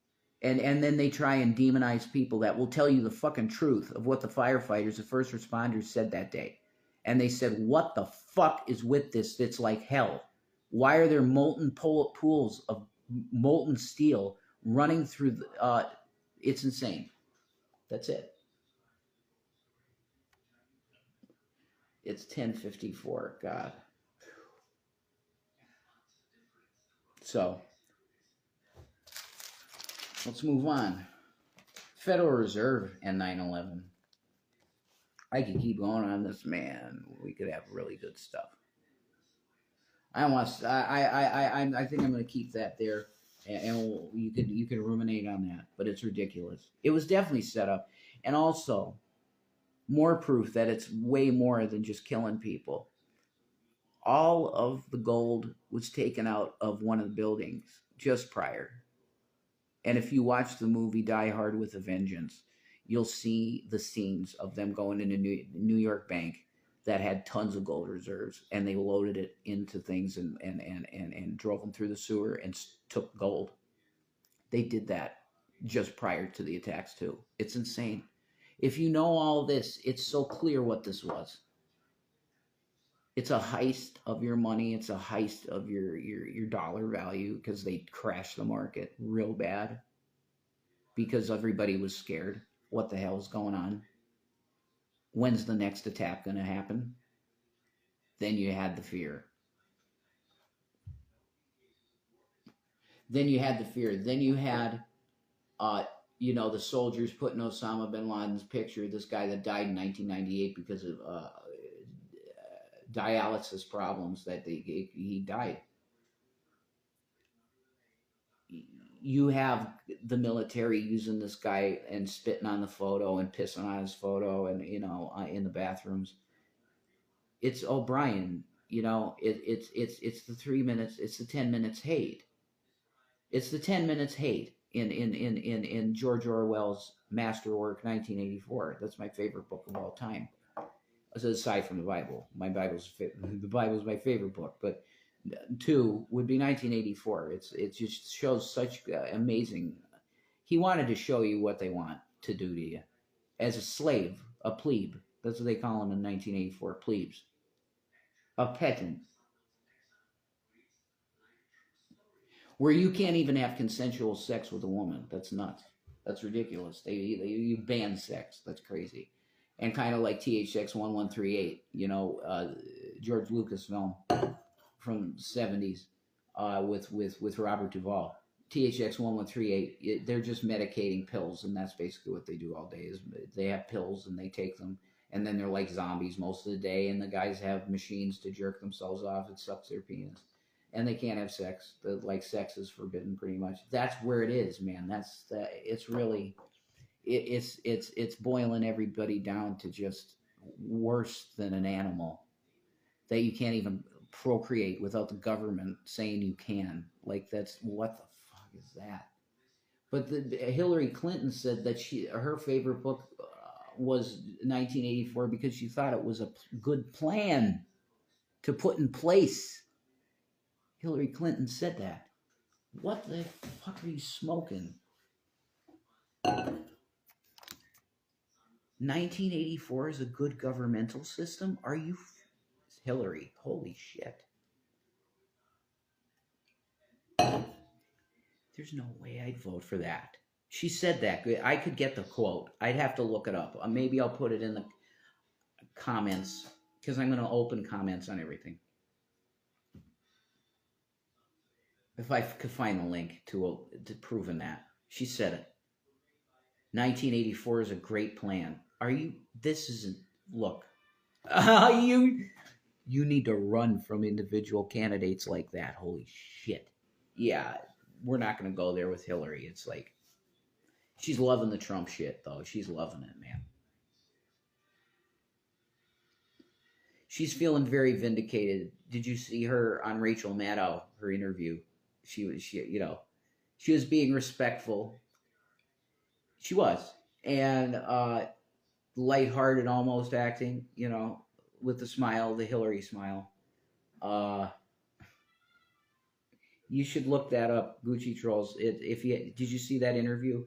And then they try and demonize people that will tell you the fucking truth of what the firefighters, the first responders said that day. And they said, what the fuck is with this? It's like hell. Why are there molten pools of molten steel running through it's insane. That's it. It's 10:54. God. So let's move on. Federal Reserve and 9/11. I could keep going on this, man. We could have really good stuff. I think I'm going to keep that there, and you could ruminate on that. But it's ridiculous. It was definitely set up, and also more proof that it's way more than just killing people. All of the gold was taken out of one of the buildings just prior. And if you watch the movie Die Hard with a Vengeance, you'll see the scenes of them going into New York Bank that had tons of gold reserves, and they loaded it into things and drove them through the sewer and took gold. They did that just prior to the attacks too. It's insane. If you know all this, it's so clear what this was. It's a heist of your money. It's a heist of your dollar value because they crashed the market real bad because everybody was scared. What the hell is going on? When's the next attack going to happen? Then you had the fear. Then you had, the soldiers putting Osama bin Laden's picture, this guy that died in 1998 because of dialysis problems, that he died. You have the military using this guy and spitting on the photo and pissing on his photo and, in the bathrooms. It's O'Brien, it's the 3 minutes, it's the 10 minutes hate. It's the 10 minutes hate in George Orwell's masterwork, 1984. That's my favorite book of all time. Aside from the Bible. The Bible's my favorite book, but 2 would be 1984. It just shows such amazing. He wanted to show you what they want to do to you. As a slave, a plebe. That's what they call him in 1984, plebes. A peasant. Where you can't even have consensual sex with a woman. That's nuts. That's ridiculous. You ban sex. That's crazy. And kind of like THX 1138, George Lucas film from the 70s with Robert Duvall. THX 1138, they're just medicating pills, and that's basically what they do all day. Is they have pills and they take them, and then they're like zombies most of the day, and the guys have machines to jerk themselves off. It sucks their penis. And they can't have sex. Sex is forbidden pretty much. That's where it is, man. It's really, it's boiling everybody down to just worse than an animal. That you can't even procreate without the government saying you can. That's, what the fuck is that? But Hillary Clinton said that her favorite book was 1984 because she thought it was a good plan to put in place. Hillary Clinton said that. What the fuck are you smoking? 1984 is a good governmental system? Are you... Hillary, holy shit. There's no way I'd vote for that. She said that. I could get the quote. I'd have to look it up. Maybe I'll put it in the comments because I'm going to open comments on everything. If I could find the link to proving that. She said it. 1984 is a great plan. Look. You need to run from individual candidates like that. Holy shit. Yeah, we're not going to go there with Hillary. It's like, she's loving the Trump shit, though. She's loving it, man. She's feeling very vindicated. Did you see her on Rachel Maddow, her interview? She was being respectful. She was. And lighthearted almost acting, with the smile, the Hillary smile. You should look that up, Gucci Trolls. If you did you see that interview?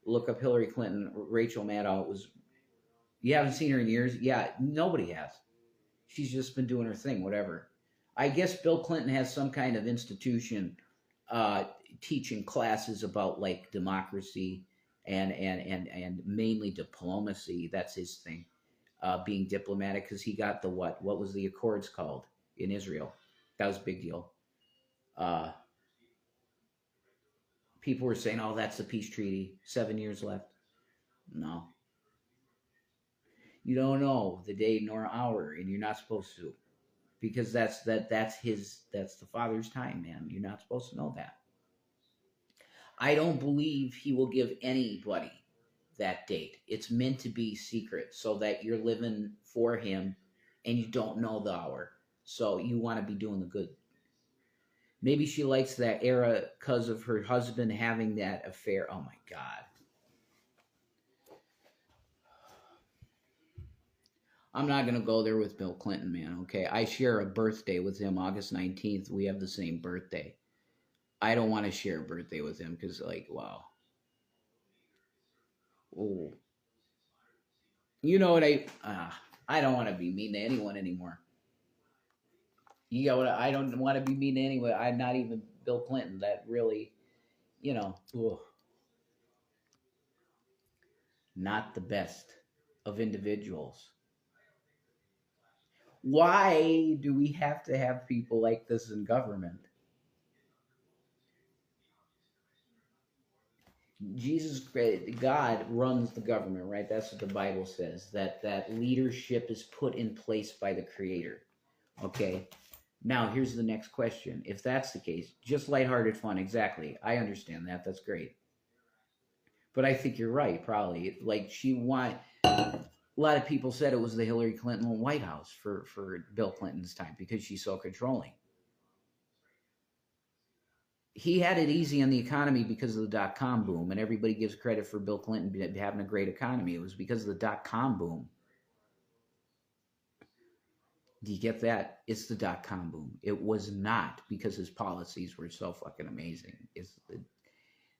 Look up Hillary Clinton, Rachel Maddow. It was you haven't seen her in years. Yeah, nobody has. She's just been doing her thing, whatever. I guess Bill Clinton has some kind of institution uh, teaching classes about like democracy and mainly diplomacy. That's his thing, being diplomatic because he got the what? What was the Accords called in Israel? That was a big deal. Uh, People were saying, "Oh, that's the peace treaty. 7 years left." No, you don't know the day nor hour, and you're not supposed to, because that's the Father's time, man. You're not supposed to know that. I don't believe he will give anybody that date. It's meant to be secret so that you're living for him and you don't know the hour. So you want to be doing the good. Maybe she likes that era because of her husband having that affair. Oh my God. I'm not going to go there with Bill Clinton, man, okay? I share a birthday with him, August 19th. We have the same birthday. I don't want to share a birthday with him because, like, wow. Oh. You know what I don't want to be mean to anyone anymore. You know what? I don't want to be mean to anyone. I'm not even Bill Clinton. That really, ugh, not the best of individuals. Why do we have to have people like this in government? God runs the government, right? That's what the Bible says. That leadership is put in place by the Creator. Okay. Now here's the next question. If that's the case, just lighthearted fun, exactly. I understand that. That's great. But I think you're right, probably. Like a lot of people said it was the Hillary Clinton White House for Bill Clinton's time because she's so controlling. He had it easy on the economy because of the dot-com boom, and everybody gives credit for Bill Clinton having a great economy. It was because of the dot-com boom. Do you get that? It's the dot-com boom. It was not because his policies were so fucking amazing.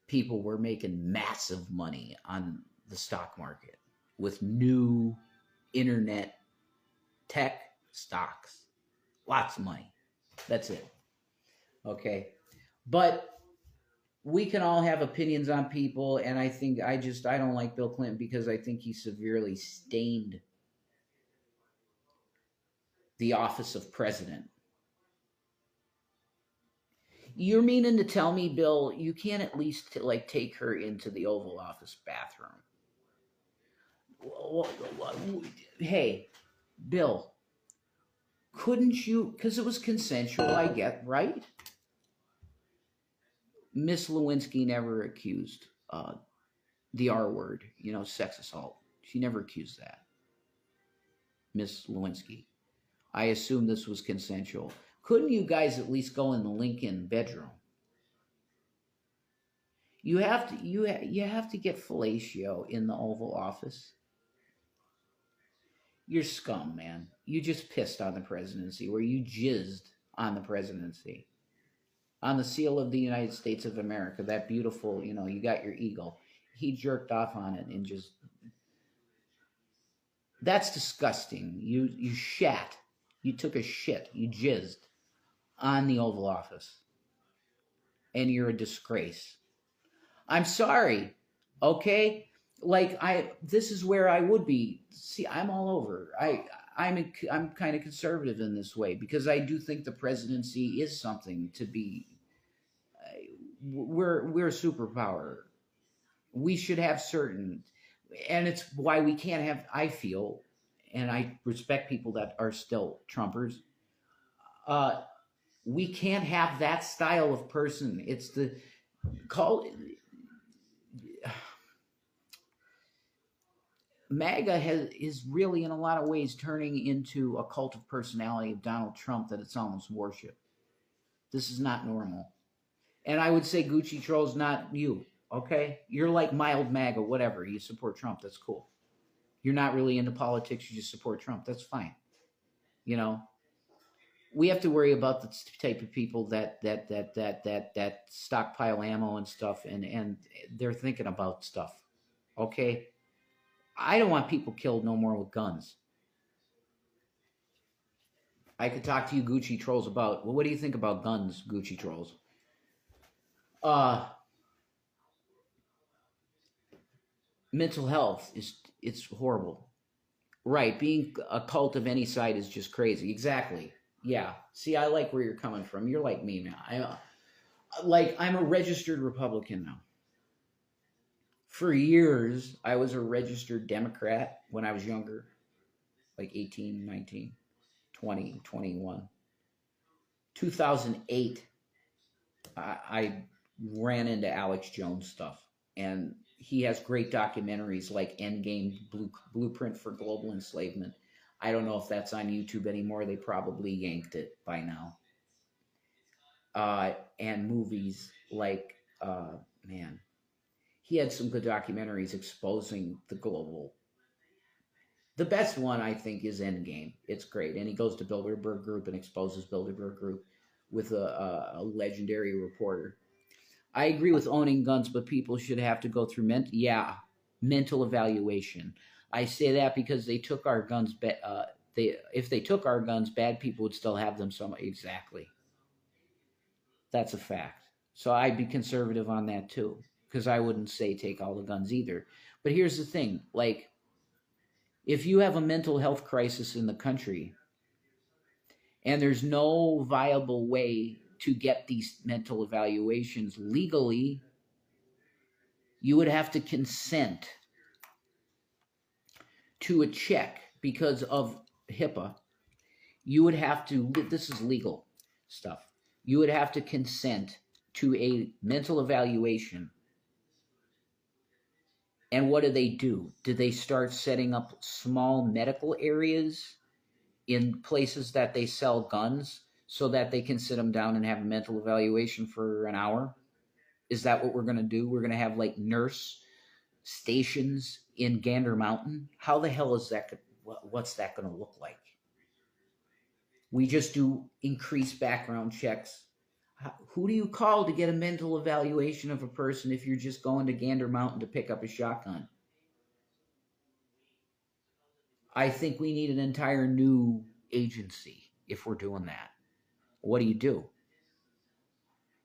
People were making massive money on the stock market with new internet tech stocks. Lots of money. That's it. Okay. But we can all have opinions on people, and I think I don't like Bill Clinton because I think he severely stained the office of president. You're meaning to tell me, Bill, you can't at least take her into the Oval Office bathroom? Hey, Bill, couldn't you? Because it was consensual, I get, right? Miss Lewinsky never accused the R word, sex assault. She never accused that. Miss Lewinsky. I assume this was consensual. Couldn't you guys at least go in the Lincoln bedroom? You have to get fellatio in the Oval Office. You're scum, man. You just pissed on the presidency, or you jizzed on the presidency. On the seal of the United States of America, that beautiful, you got your eagle. He jerked off on it and just... That's disgusting. You shat. You took a shit. You jizzed on the Oval Office. And you're a disgrace. I'm sorry. Okay? This is where I would be. See, I'm all over. I'm kind of conservative in this way because I do think the presidency is something to be... We're a superpower. We should have certain... And it's why we can't have, I feel, and I respect people that are still Trumpers, we can't have that style of person. It's the... MAGA is really, in a lot of ways, turning into a cult of personality of Donald Trump that it's almost worship. This is not normal. And I would say Gucci Troll's not you, okay? You're like mild MAGA, whatever. You support Trump. That's cool. You're not really into politics. You just support Trump. That's fine. we have to worry about the type of people that stockpile ammo and stuff, and they're thinking about stuff. Okay, I don't want people killed no more with guns. I could talk to you Gucci trolls about, well, what do you think about guns, Gucci trolls? Uh Mental health is, it's horrible. Right, being a cult of any side is just crazy. Exactly. Yeah. See, I like where you're coming from. You're like me now. I'm a registered Republican now. For years, I was a registered Democrat when I was younger, like 18, 19, 20, 21. 2008, I ran into Alex Jones stuff, and he has great documentaries like Endgame, Blueprint for Global Enslavement. I don't know if that's on YouTube anymore. They probably yanked it by now. And movies like, man, he had some good documentaries exposing the global. The best one, I think, is Endgame. It's great. And he goes to Bilderberg Group and exposes Bilderberg Group with a legendary reporter. I agree with owning guns, but people should have to go through mental evaluation. I say that because they took our guns. If they took our guns, bad people would still have them. Exactly, that's a fact. So I'd be conservative on that too, because I wouldn't say take all the guns either. But here's the thing: like, if you have a mental health crisis in the country, and there's no viable way to get these mental evaluations legally, you would have to consent to a check because of HIPAA. You would have to, this is legal stuff, you would have to consent to a mental evaluation. And what do? Did they start setting up small medical areas in places that they sell guns so that they can sit them down and have a mental evaluation for an hour? Is that what we're going to do? We're going to have like nurse stations in Gander Mountain? How the hell is that? What's that going to look like? We just do increased background checks. Who do you call to get a mental evaluation of a person if you're just going to Gander Mountain to pick up a shotgun? I think we need an entire new agency if we're doing that. What do you do?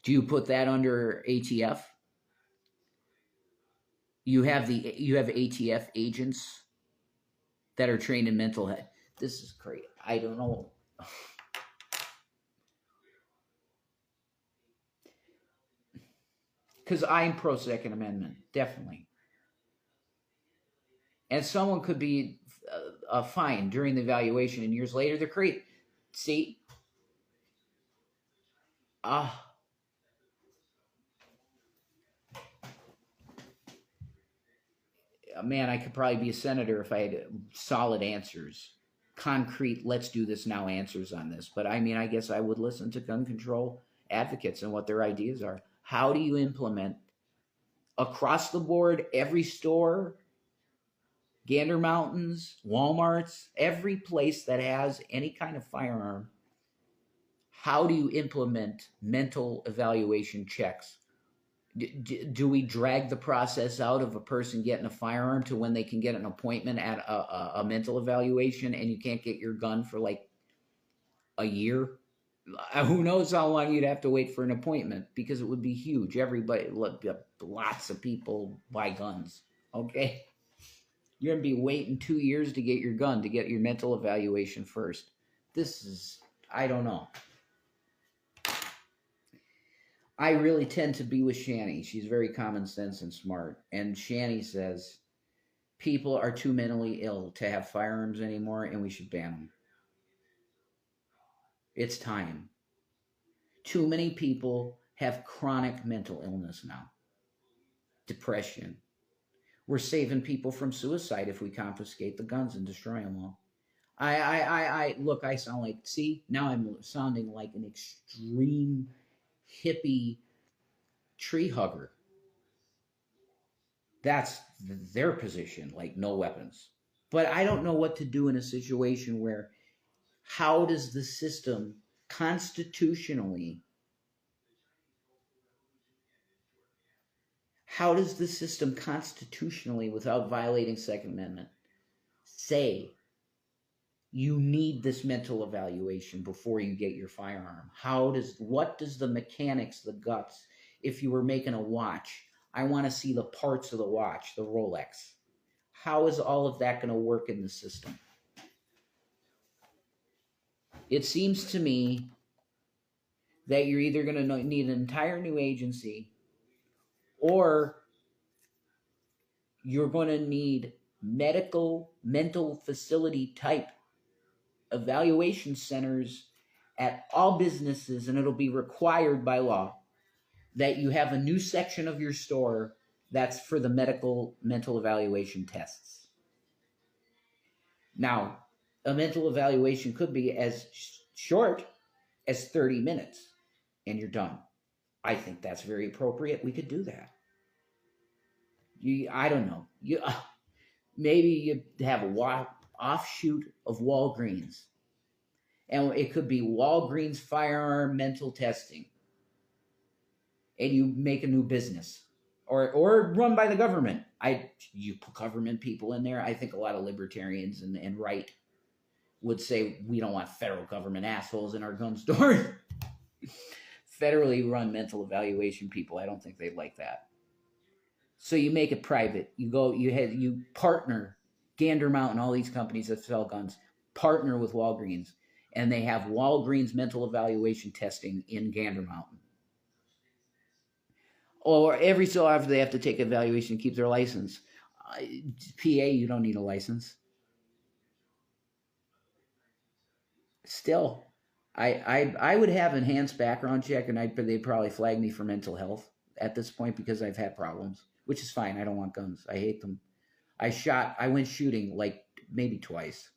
Do you put that under ATF? You have ATF agents that are trained in mental health. This is great. I don't know. Because I'm pro Second Amendment, definitely. And someone could be fined during the evaluation, and years later they're great. See, man, I could probably be a senator if I had solid answers, concrete, let's do this now answers on this. But I mean, I guess I would listen to gun control advocates and what their ideas are. How do you implement across the board, every store, Gander Mountains, Walmarts, every place that has any kind of firearm? How do you implement mental evaluation checks? Do we drag the process out of a person getting a firearm to when they can get an appointment at a mental evaluation, and you can't get your gun for like a year? Who knows how long you'd have to wait for an appointment, because it would be huge. Everybody, lots of people buy guns. Okay, you're going to be waiting 2 years to get your gun, to get your mental evaluation first. This is, I don't know. I really tend to be with Shanny. She's very common sense and smart. And Shanny says people are too mentally ill to have firearms anymore, and we should ban them. It's time. Too many people have chronic mental illness now. Depression. We're saving people from suicide if we confiscate the guns and destroy them all. Look, I sound like, see, now I'm sounding like an extreme hippie tree hugger. That's their position, like no weapons. But I don't know what to do in a situation where, how does the system constitutionally, how does the system constitutionally, without violating Second Amendment, say you need this mental evaluation before you get your firearm? What does the mechanics, the guts, if you were making a watch, I want to see the parts of the watch, the Rolex. How is all of that going to work in the system? It seems to me that you're either going to need an entire new agency, or you're going to need mental facility type evaluation centers at all businesses, and it'll be required by law that you have a new section of your store that's for the mental evaluation tests. Now, a mental evaluation could be as short as 30 minutes and you're done. I think that's very appropriate. We could do that. I don't know. Maybe you have a offshoot of Walgreens, and it could be Walgreens firearm mental testing, and you make a new business, or run by the government. You put government people in there. I think a lot of libertarians and right would say we don't want federal government assholes in our gun stores. Federally run mental evaluation people, I don't think they'd like that. So you make it private. You partner, Gander Mountain, all these companies that sell guns, partner with Walgreens, and they have Walgreens mental evaluation testing in Gander Mountain. Or every so often they have to take evaluation to keep their license. PA, you don't need a license. Still, I would have enhanced background check, and they'd probably flag me for mental health at this point because I've had problems, which is fine. I don't want guns. I hate them. I went shooting like maybe twice.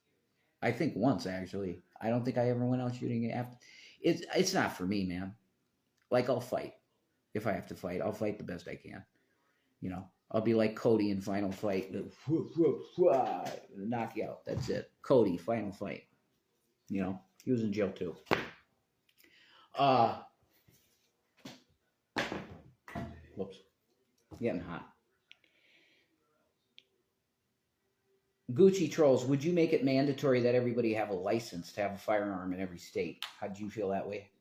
I think once, actually. I don't think I ever went out shooting after. It's not for me, man. Like, I'll fight. If I have to fight, I'll fight the best I can. You know, I'll be like Cody in Final Fight. Knock you out. That's it. Cody, Final Fight. You know, he was in jail too. Whoops. Getting hot. Gucci Trolls, would you make it mandatory that everybody have a license to have a firearm in every state? How'd you feel that way?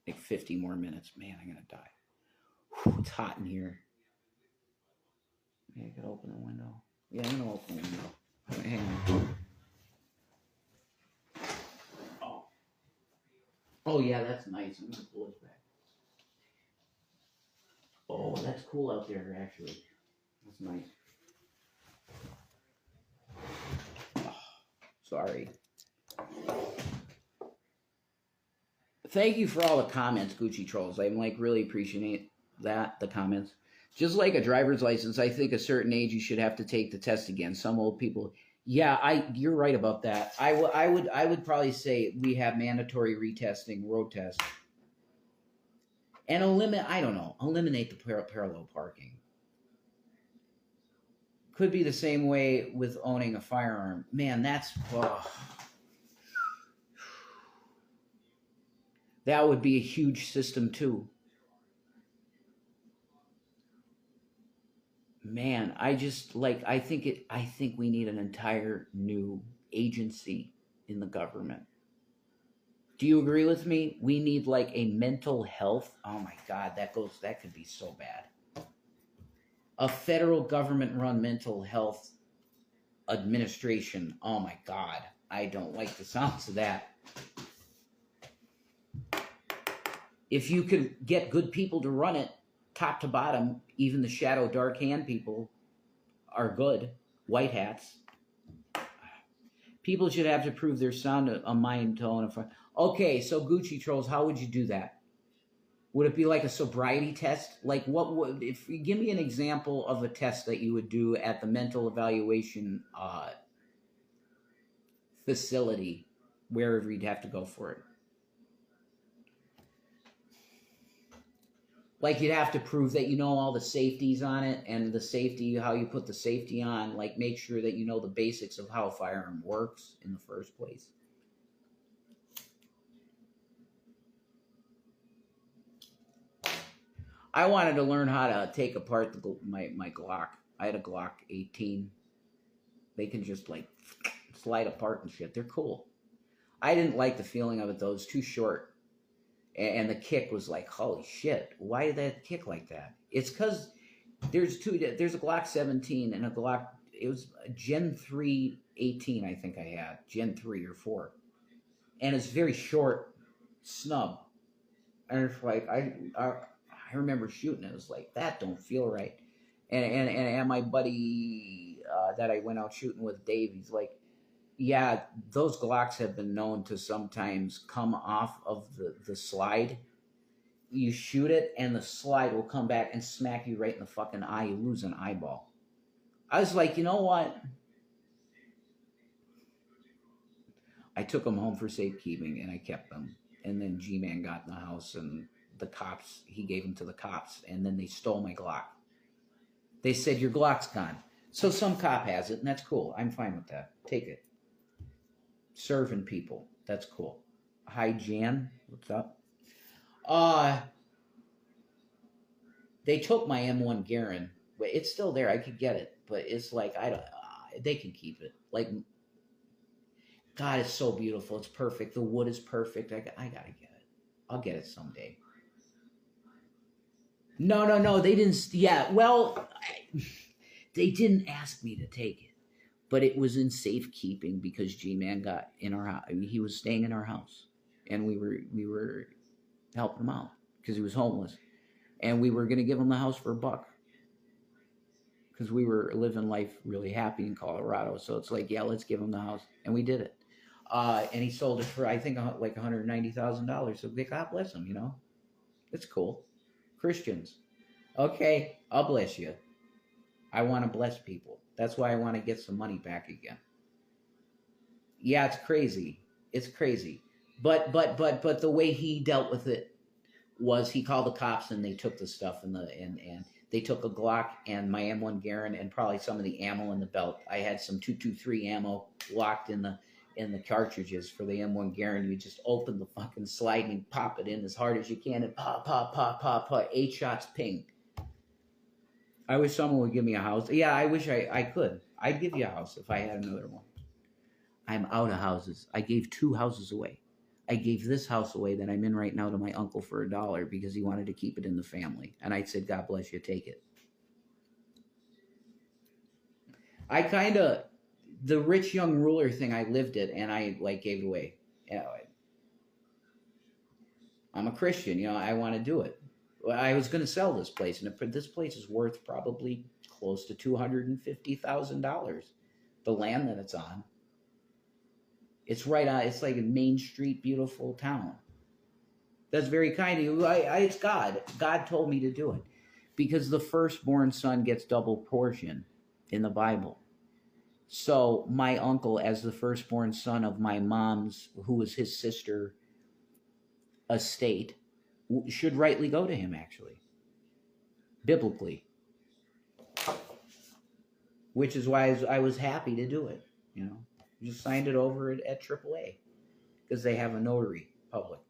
Like 50 more minutes. Man, I'm going to die. Whew, it's hot in here. Maybe I could open the window. Yeah, I'm going to open the window. Hang on. Oh, yeah, that's nice. I'm going to pull this back. Oh, that's cool out there, actually. That's nice. Oh, sorry. Thank you for all the comments, Gucci Trolls. I'm like really appreciating that, the comments. Just like a driver's license, I think a certain age you should have to take the test again. Some old people, yeah, you're right about that. I would probably say we have mandatory retesting, road tests, and eliminate the parallel parking. Could be the same way with owning a firearm. Man, that would be a huge system too. Man, I think we need an entire new agency in the government. Do you agree with me? We need like a mental health. Oh my God, that could be so bad. A federal government run mental health administration. Oh my God, I don't like the sounds of that. If you could get good people to run it, top to bottom, even the shadow dark hand people are good. White hats. People should have to prove their sound, a mind tone. Okay, so Gucci Trolls, how would you do that? Would it be like a sobriety test? Like if you give me an example of a test that you would do at the mental evaluation facility, wherever you'd have to go for it. Like you'd have to prove that you know all the safeties on it, and the safety, how you put the safety on, like make sure that you know the basics of how a firearm works in the first place. I wanted to learn how to take apart my Glock. I had a Glock 18. They can just like slide apart and shit. They're cool. I didn't like the feeling of it though. It was too short. And the kick was like, holy shit, why did that kick like that? It's because there's a Glock 17 and a Glock, it was a Gen 3 18, I think I had. Gen 3 or 4. And it's very short snub. And it's like, I remember shooting it. It was like, that don't feel right. And my buddy that I went out shooting with, Dave, he's like, yeah, those Glocks have been known to sometimes come off of the slide. You shoot it, and the slide will come back and smack you right in the fucking eye. You lose an eyeball. I was like, you know what? I took them home for safekeeping, and I kept them. And then G-Man got in the house, and the cops, he gave them to the cops, and then they stole my Glock. They said, your Glock's gone. So some cop has it, and that's cool. I'm fine with that. Take it. Serving people. That's cool. Hi, Jan. What's up? They took my M1 Garand, but it's still there. I could get it, but it's like I don't. They can keep it. Like, God, it's so beautiful. It's perfect. The wood is perfect. I gotta get it. I'll get it someday. No. They didn't. Yeah, well, they didn't ask me to take it. But it was in safekeeping because G-Man got in our house. I mean, he was staying in our house, and we were helping him out because he was homeless, and we were going to give him the house for $1 because we were living life really happy in Colorado. So it's like, yeah, let's give him the house, and we did it. And he sold it for I think like $190,000. So God bless him, you know. It's cool. Christians, okay, I'll bless you. I want to bless people. That's why I want to get some money back again. Yeah, it's crazy. It's crazy. But the way he dealt with it was he called the cops and they took the stuff and they took a Glock and my M1 Garand and probably some of the ammo in the belt. I had some 223 ammo locked in the cartridges for the M1 Garand. You just open the fucking slide and pop it in as hard as you can and pop, 8 shots, ping. I wish someone would give me a house. Yeah, I wish I could. I'd give you a house if I had another one. I'm out of houses. I gave 2 houses away. I gave this house away that I'm in right now to my uncle for $1 because he wanted to keep it in the family. And I said, God bless you, take it. I kind of, the rich young ruler thing, I lived it and I like gave it away. You know, I'm a Christian, you know, I want to do it. I was going to sell this place, and this place is worth probably close to $250,000. The land that it's on. It's right on. It's like a Main Street, beautiful town. That's very kind of you. It's God. God told me to do it because the firstborn son gets double portion in the Bible. So my uncle, as the firstborn son of my mom's, who was his sister, estate, should rightly go to him, actually, biblically, which is why I was happy to do it. You know, just signed it over at AAA because they have a notary public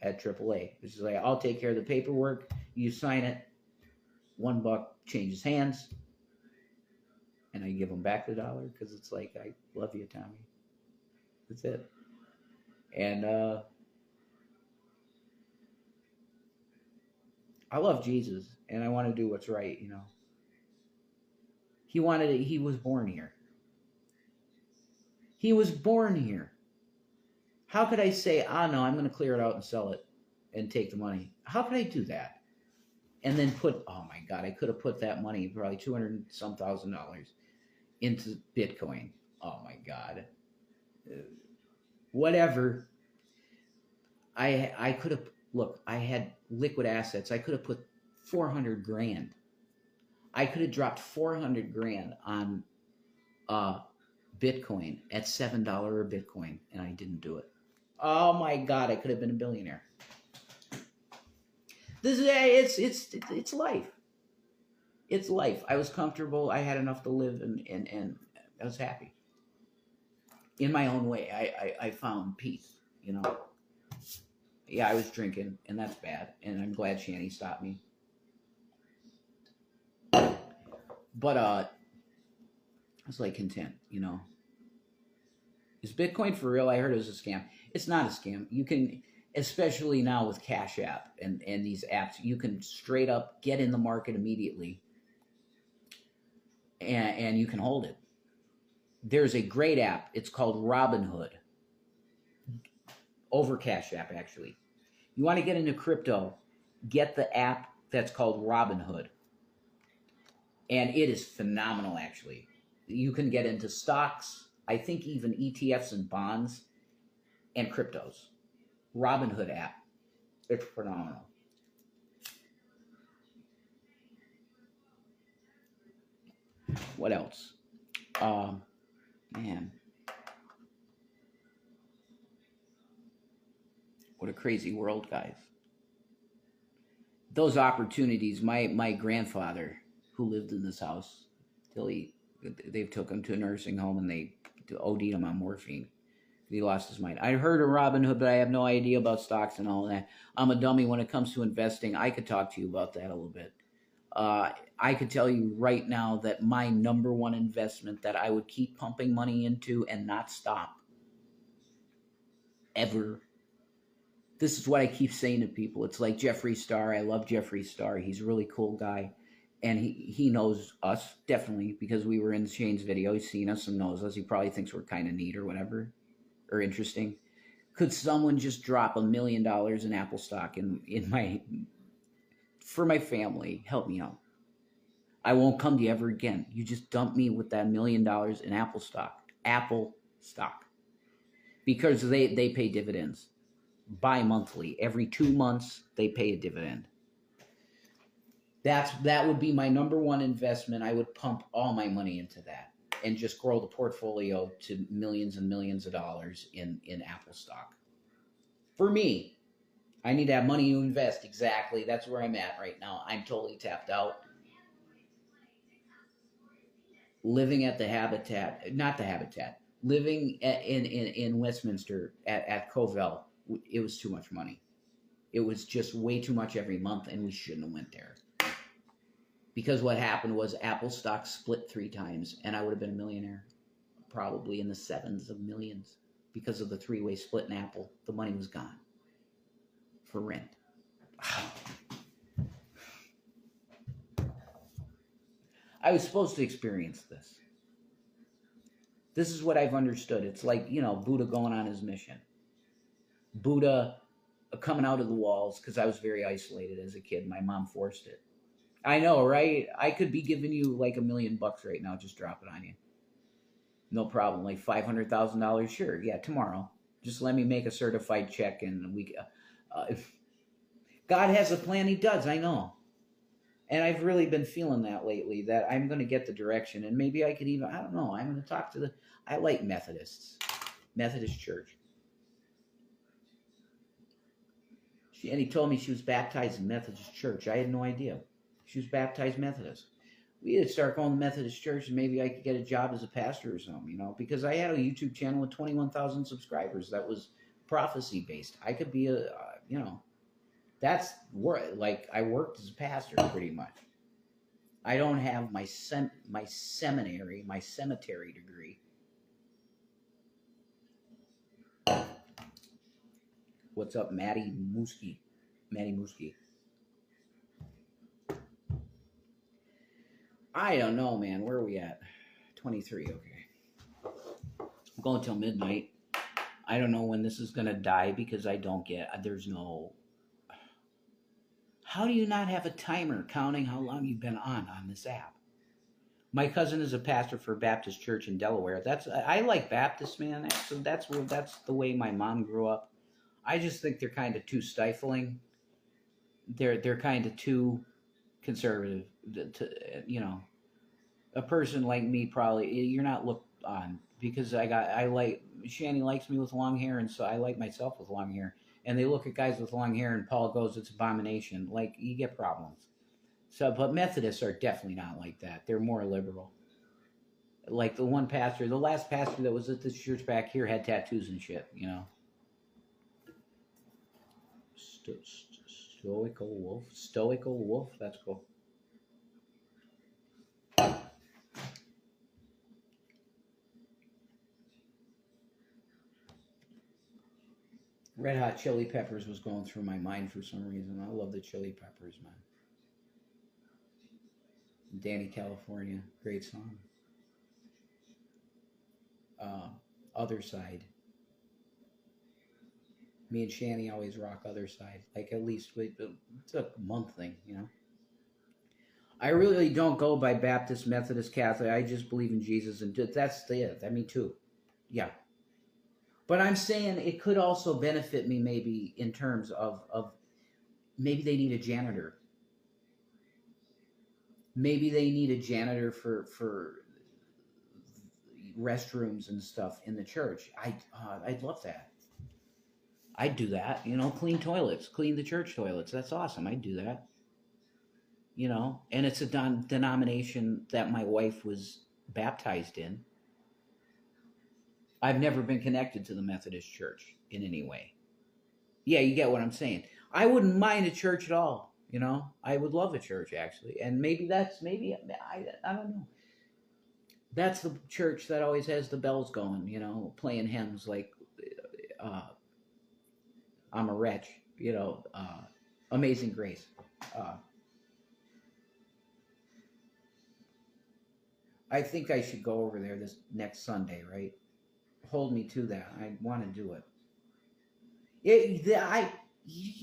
at AAA. It's just like, I'll take care of the paperwork. You sign it. $1 changes hands, and I give them back the $1 because it's like, I love you, Tommy. That's it. And I love Jesus, and I want to do what's right, you know. He wanted it. He was born here. He was born here. How could I say, no, I'm going to clear it out and sell it and take the money? How could I do that? And then oh my God, I could have put that money, probably $200-some thousand, into Bitcoin. Oh my God. Whatever. I could have, look, I had liquid assets. I could have put $400,000. I could have dropped $400,000 on Bitcoin at $7 a Bitcoin, and I didn't do it. Oh my God, I could have been a billionaire. It's life. It's life. I was comfortable. I had enough to live, and I was happy. In my own way, I found peace, you know. Yeah, I was drinking, and that's bad, and I'm glad Shanny stopped me. But I was like content, you know. Is Bitcoin for real? I heard it was a scam. It's not a scam. You can, especially now with Cash App and these apps, you can straight up get in the market immediately, and you can hold it. There's a great app. It's called Robinhood over Cash App, actually. You want to get into crypto, get the app that's called Robinhood. And it is phenomenal, actually. You can get into stocks, I think even ETFs and bonds, and cryptos. Robinhood app. It's phenomenal. What else? Man. What a crazy world, guys. Those opportunities, my grandfather, who lived in this house, they took him to a nursing home and they OD'd him on morphine. He lost his mind. I heard of Robinhood, but I have no idea about stocks and all that. I'm a dummy when it comes to investing. I could talk to you about that a little bit. I could tell you right now that my number one investment that I would keep pumping money into and not stop ever. This is what I keep saying to people. It's like Jeffree Star. I love Jeffree Star. He's a really cool guy. And he knows us, definitely, because we were in Shane's video. He's seen us and knows us. He probably thinks we're kind of neat or whatever, or interesting. Could someone just drop $1 million in Apple stock for my family? Help me out. I won't come to you ever again. You just dump me with that $1 million in Apple stock. Apple stock. Because they pay dividends bi-monthly. Every 2 months, they pay a dividend. That would be my number one investment. I would pump all my money into that and just grow the portfolio to millions and millions of dollars in Apple stock. For me, I need to have money to invest. Exactly. That's where I'm at right now. I'm totally tapped out. Living at the Habitat, not the Habitat, living in Westminster at Covell, it was too much money. It was just way too much every month, and we shouldn't have went there. Because what happened was Apple stock split 3 times, and I would have been a millionaire, probably in the sevens of millions. Because of the 3-way split in Apple, the money was gone for rent. I was supposed to experience this. This is what I've understood. It's like, Buddha going on his mission. Buddha coming out of the walls, because I was very isolated as a kid. My mom forced it. I know, right? I could be giving you like $1 million right now. Just drop it on you. No problem. Like $500,000. Sure. Yeah, tomorrow. Just let me make a certified check and if God has a plan, he does. I know. And I've really been feeling that lately, that I'm going to get the direction. And maybe I could even, I don't know, I'm going to talk to I like Methodists. Methodist Church. And he told me she was baptized in Methodist Church. I had no idea. She was baptized Methodist. We had to start going to Methodist Church, and maybe I could get a job as a pastor or something, because I had a YouTube channel with 21,000 subscribers that was prophecy-based. I could be that's where, like, I worked as a pastor pretty much. I don't have my cemetery degree. What's up, Maddie Muskie? I don't know, man. Where are we at? 23, okay. I'm going till midnight. I don't know when this is going to die because there's no... How do you not have a timer counting how long you've been on this app? My cousin is a pastor for a Baptist church in Delaware. I like Baptists, man. That's the way my mom grew up. I just think they're kind of too stifling. They're kind of too conservative. A person like me, probably you're not looked on, because Shanny likes me with long hair, and so I like myself with long hair. And they look at guys with long hair, and Paul goes, "It's abomination." Like, you get problems. So, but Methodists are definitely not like that. They're more liberal. Like the last pastor that was at this church back here had tattoos and shit, Stoical wolf. That's cool. Red Hot Chili Peppers was going through my mind for some reason. I love the Chili Peppers, man. Danny California, great song. Uh, Other Side. Me and Shanny always rock Other Side. Like at least it's a month thing, you know. I really don't go by Baptist, Methodist, Catholic. I just believe in Jesus, and that's it. I mean, too. Yeah. But I'm saying it could also benefit me maybe in terms of maybe they need a janitor. Maybe they need a janitor for restrooms and stuff in the church. I'd love that. I'd do that. You know, clean toilets, clean the church toilets. That's awesome. I'd do that. You know, and it's a denomination that my wife was baptized in. I've never been connected to the Methodist Church in any way. Yeah, you get what I'm saying. I wouldn't mind a church at all. You know, I would love a church actually, and maybe I don't know. That's the church that always has the bells going. You know, playing hymns like "I'm a Wretch." You know, "Amazing Grace." I think I should go over there this next Sunday, right? Hold me to that. I want to do it.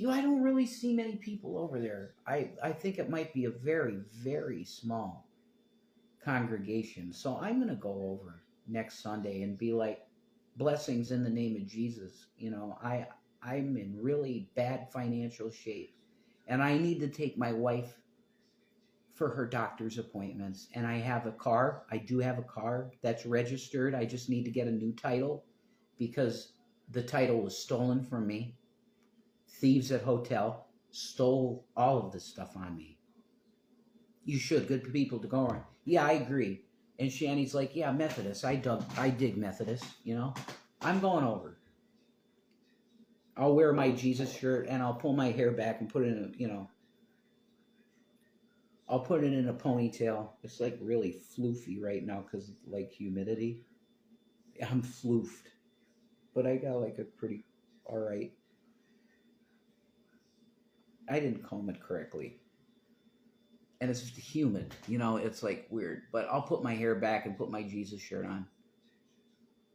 I don't really see many people over there. I think it might be a very, very small congregation. So I'm going to go over next Sunday and be like, blessings in the name of Jesus. You know, I'm in really bad financial shape, and I need to take my wife for her doctor's appointments. And I have a car. I do have a car that's registered. I just need to get a new title because the title was stolen from me. Thieves at hotel stole all of this stuff on me. You should. Good people to go around. Yeah, I agree. And Shanny's like, yeah, Methodist. I dig Methodist, you know. I'm going over. I'll wear my Jesus shirt and I'll pull my hair back and put it in a, you know, I'll put it in a ponytail. It's like really floofy right now because like humidity. I'm floofed. But I got like a pretty all right. I didn't comb it correctly. And it's just humid, you know, it's like weird. But I'll put my hair back and put my Jesus shirt on.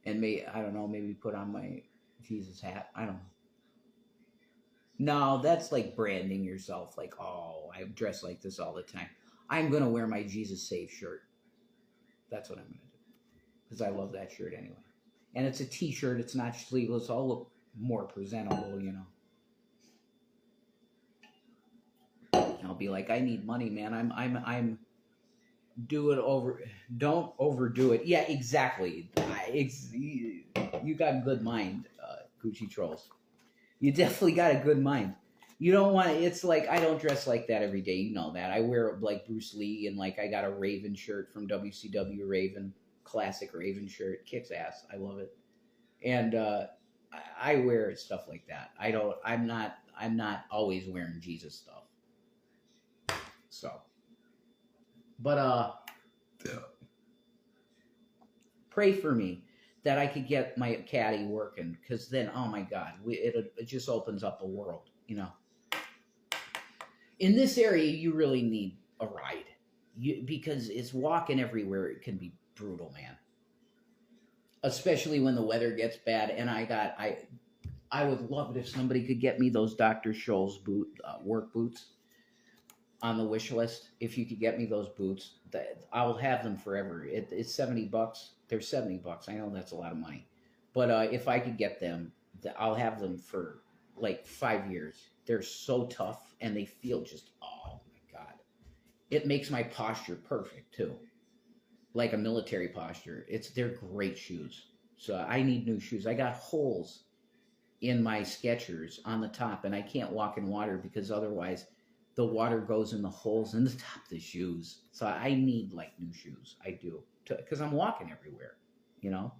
And I don't know, maybe put on my Jesus hat. I don't know. No, that's like branding yourself. Like, oh, I dress like this all the time. I'm going to wear my Jesus Save shirt. That's what I'm going to do. Because I love that shirt anyway. And it's a t-shirt. It's not sleeveless. I'll look more presentable, you know. I'll be like, I need money, man. I'm do it over. Don't overdo it. Yeah, exactly. You got a good mind, Gucci Trolls. You definitely got a good mind. You don't want to, it's like, I don't dress like that every day. You know that. I wear like Bruce Lee and like I got a Raven shirt from WCW Raven, classic Raven shirt. Kicks ass. I love it. And I wear stuff like that. I'm not always wearing Jesus stuff. So, but pray for me that I could get my caddy working, because then, oh my God, it just opens up a world, you know. In this area, you really need a ride, because it's walking everywhere. It can be brutal, man. Especially when the weather gets bad. And I would love it if somebody could get me those Dr. Scholl's work boots on the wish list. If you could get me those boots, I'll have them forever. It's $70. They're $70. I know that's a lot of money, but if I could get them, I'll have them for like 5 years. They're so tough and they feel just, oh my God. It makes my posture perfect too. Like a military posture. They're great shoes. So I need new shoes. I got holes in my Skechers on the top, and I can't walk in water because otherwise the water goes in the holes in the top of the shoes. So I need like new shoes. I do. Because I'm walking everywhere, you know.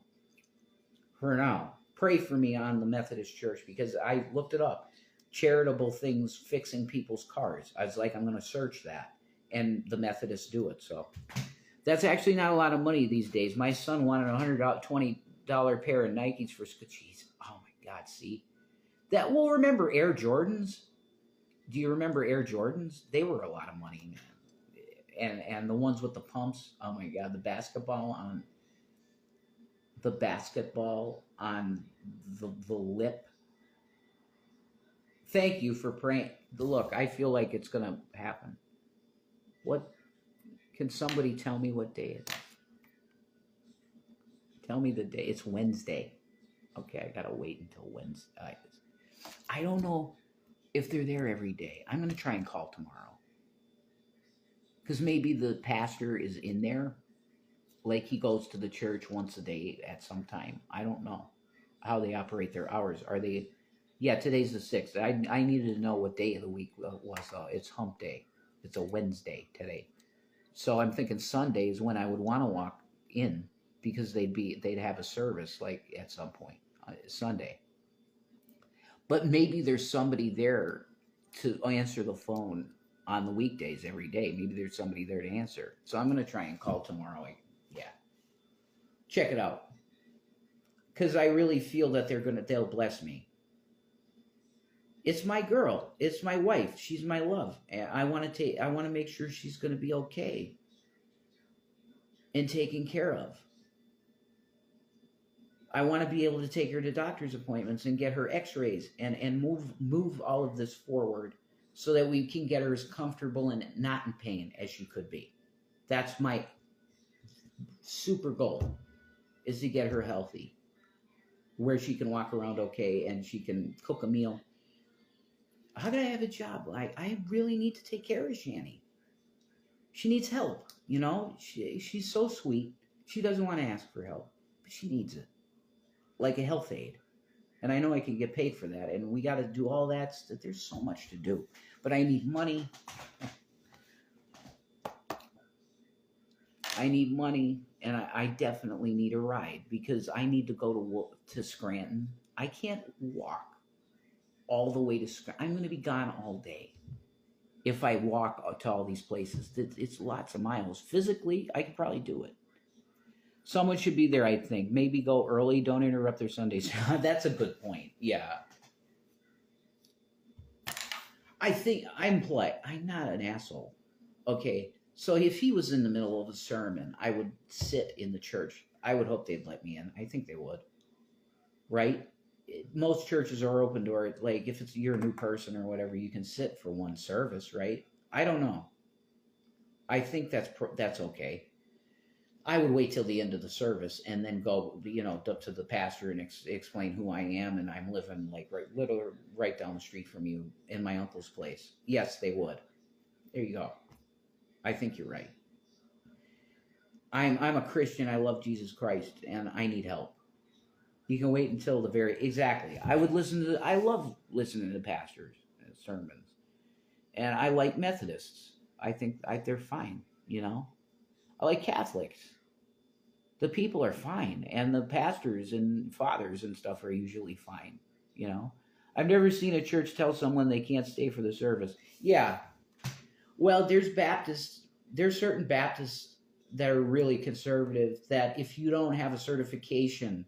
For now, pray for me on the Methodist Church, because I looked it up. Charitable things fixing people's cars. I was like, I'm going to search that. And the Methodists do it. So that's actually not a lot of money these days. My son wanted a $120 pair of Nikes for, jeez, oh my God, see? That well, remember Air Jordans? Do you remember Air Jordans? They were a lot of money, man. And the ones with the pumps. Oh my God, the basketball on the lip. Thank you for praying. Look, I feel like it's gonna happen. What can somebody tell me what day it is? Tell me the day. It's Wednesday. Okay, I gotta wait until Wednesday. I don't know if they're there every day. I'm gonna try and call tomorrow because maybe the pastor is in there. Like he goes to the church once a day at some time. I don't know how they operate their hours. Are they? Yeah, today's the 6th. I needed to know what day of the week was. It's Hump Day. It's a Wednesday today. So I'm thinking Sunday is when I would want to walk in because they'd have a service like at some point Sunday. But maybe there's somebody there to answer the phone on the weekdays every day. Maybe there's somebody there to answer. So I'm going to try and call tomorrow. Yeah. Check it out. Cuz I really feel that they'll bless me. It's my girl. It's my wife. She's my love. And I want to make sure she's going to be okay and taken care of. I want to be able to take her to doctor's appointments and get her x-rays and move all of this forward so that we can get her as comfortable and not in pain as she could be. That's my super goal, is to get her healthy, where she can walk around okay and she can cook a meal. How can I have a job? I really need to take care of Shanny. She needs help, you know? She's so sweet. She doesn't want to ask for help, but she needs it. Like a health aid. And I know I can get paid for that. And we got to do all that. There's so much to do. But I need money. And I definitely need a ride because I need to go to Scranton. I can't walk all the way to Scranton. I'm going to be gone all day if I walk to all these places. It's lots of miles. Physically, I could probably do it. Someone should be there, I think. Maybe go early. Don't interrupt their Sundays. That's a good point. Yeah. I think I'm not an asshole. Okay. So if he was in the middle of a sermon, I would sit in the church. I would hope they'd let me in. I think they would. Right? Most churches are open door. Like if you're a new person or whatever, you can sit for one service, right? I don't know. I think that's okay. I would wait till the end of the service and then go, up to the pastor and explain who I am, and I'm living like right down the street from you in my uncle's place. Yes, they would. There you go. I think you're right. I'm a Christian. I love Jesus Christ, and I need help. You can wait until exactly. I love listening to pastors and sermons, and I like Methodists. I think they're fine. I like Catholics. The people are fine, and the pastors and fathers and stuff are usually fine. I've never seen a church tell someone they can't stay for the service. Yeah, well, there's certain Baptists that are really conservative, that if you don't have a certification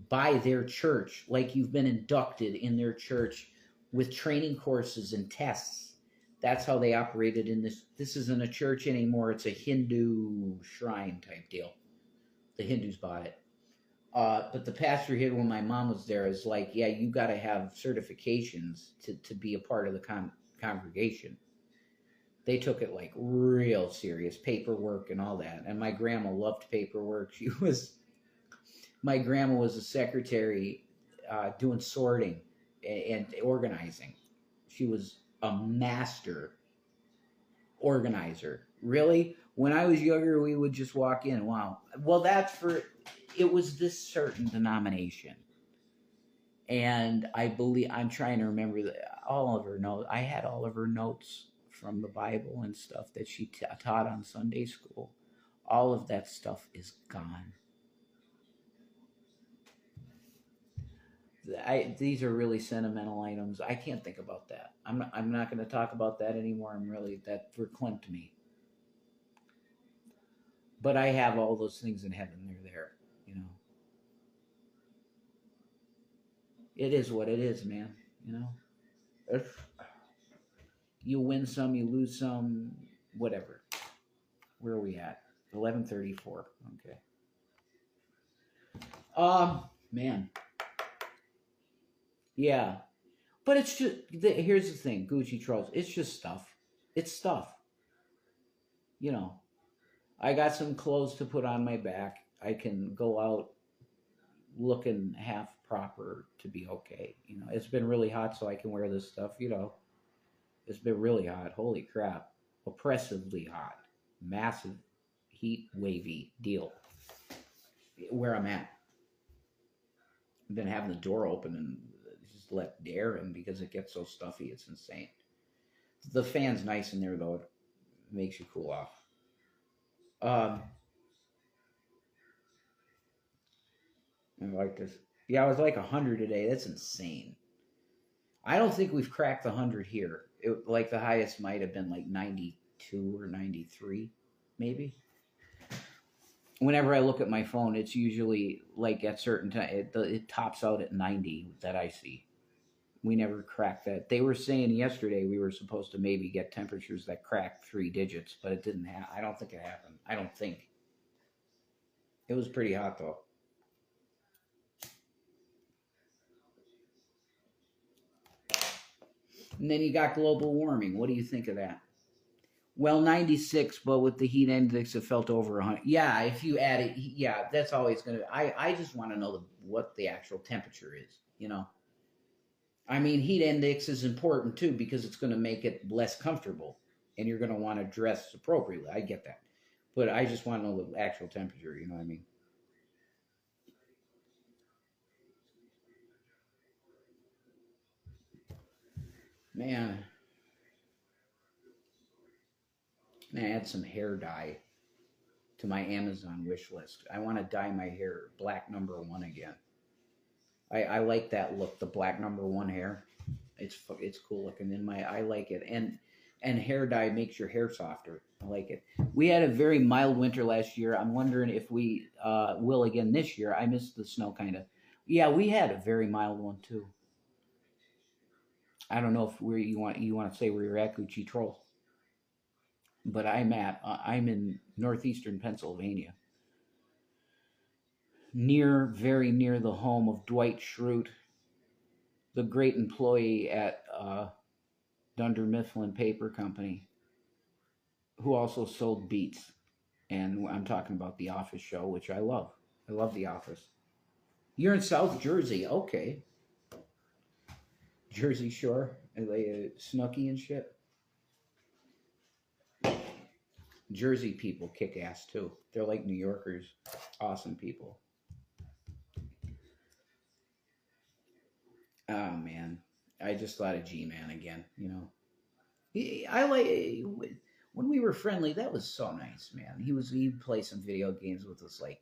by their church, like you've been inducted in their church with training courses and tests, that's how they operated in this. This isn't a church anymore. It's a Hindu shrine type deal. The Hindus bought it. But the pastor here, when my mom was there, is like, yeah, you got to have certifications to be a part of the congregation. They took it like real serious, paperwork and all that. And my grandma loved paperwork. My grandma was a secretary doing sorting and organizing. She was a master organizer. Really? When I was younger, we would just walk in. Wow. Well, it was this certain denomination. And I'm trying to remember all of her notes. I had all of her notes from the Bible and stuff that she taught on Sunday school. All of that stuff is gone. These are really sentimental items. I can't think about that. I'm not going to talk about that anymore. That verklempt me. But I have all those things in heaven. They're there, It is what it is, man. You know, if you win some, you lose some, whatever. Where are we at? 11:34. Okay. Man. Yeah. But it's just, here's the thing, Gucci trolls. It's just stuff. It's stuff. You know, I got some clothes to put on my back. I can go out looking half proper to be okay. You know, it's been really hot, so I can wear this stuff. You know, it's been really hot. Holy crap. Oppressively hot. Massive heat wavy deal where I'm at. I've been having the door open and just let air in because it gets so stuffy. It's insane. The fan's nice in there, though. It makes you cool off. I like this. Yeah, I was like 100 today. That's insane. I don't think we've cracked 100 here. Like the highest might have been like 92 or 93, maybe. Whenever I look at my phone, it's usually like at certain time it tops out at 90 that I see. We never cracked that. They were saying yesterday we were supposed to maybe get temperatures that cracked 3 digits, but it didn't happen. I don't think it happened. I don't think. It was pretty hot though. And then you got global warming. What do you think of that? Well, 96, but with the heat index, it felt over 100. Yeah, if you add it, yeah, that's always going to. I just want to know what the actual temperature is, you know? I mean, heat index is important too because it's going to make it less comfortable and you're going to want to dress appropriately. I get that. But I just want to know the actual temperature, you know what I mean? Man, I add some hair dye to my Amazon wish list. I want to dye my hair black #1 again. I like that look, the black #1 hair. It's cool looking. I like it, and hair dye makes your hair softer. I like it. We had a very mild winter last year. I'm wondering if we will again this year. I missed the snow kind of. Yeah, we had a very mild one too. I don't know if you want to say where you're at, Gucci Troll, but I'm in northeastern Pennsylvania, very near the home of Dwight Schrute, the great employee at Dunder Mifflin Paper Company, who also sold Beats. And I'm talking about The Office show, which I love. I love The Office. You're in South Jersey, okay? Jersey Shore, are they Snooki and shit? Jersey people kick ass too. They're like New Yorkers, awesome people. Oh man, I just thought of G-Man again. You know, I like when we were friendly. That was so nice, man. He'd play some video games with us. Like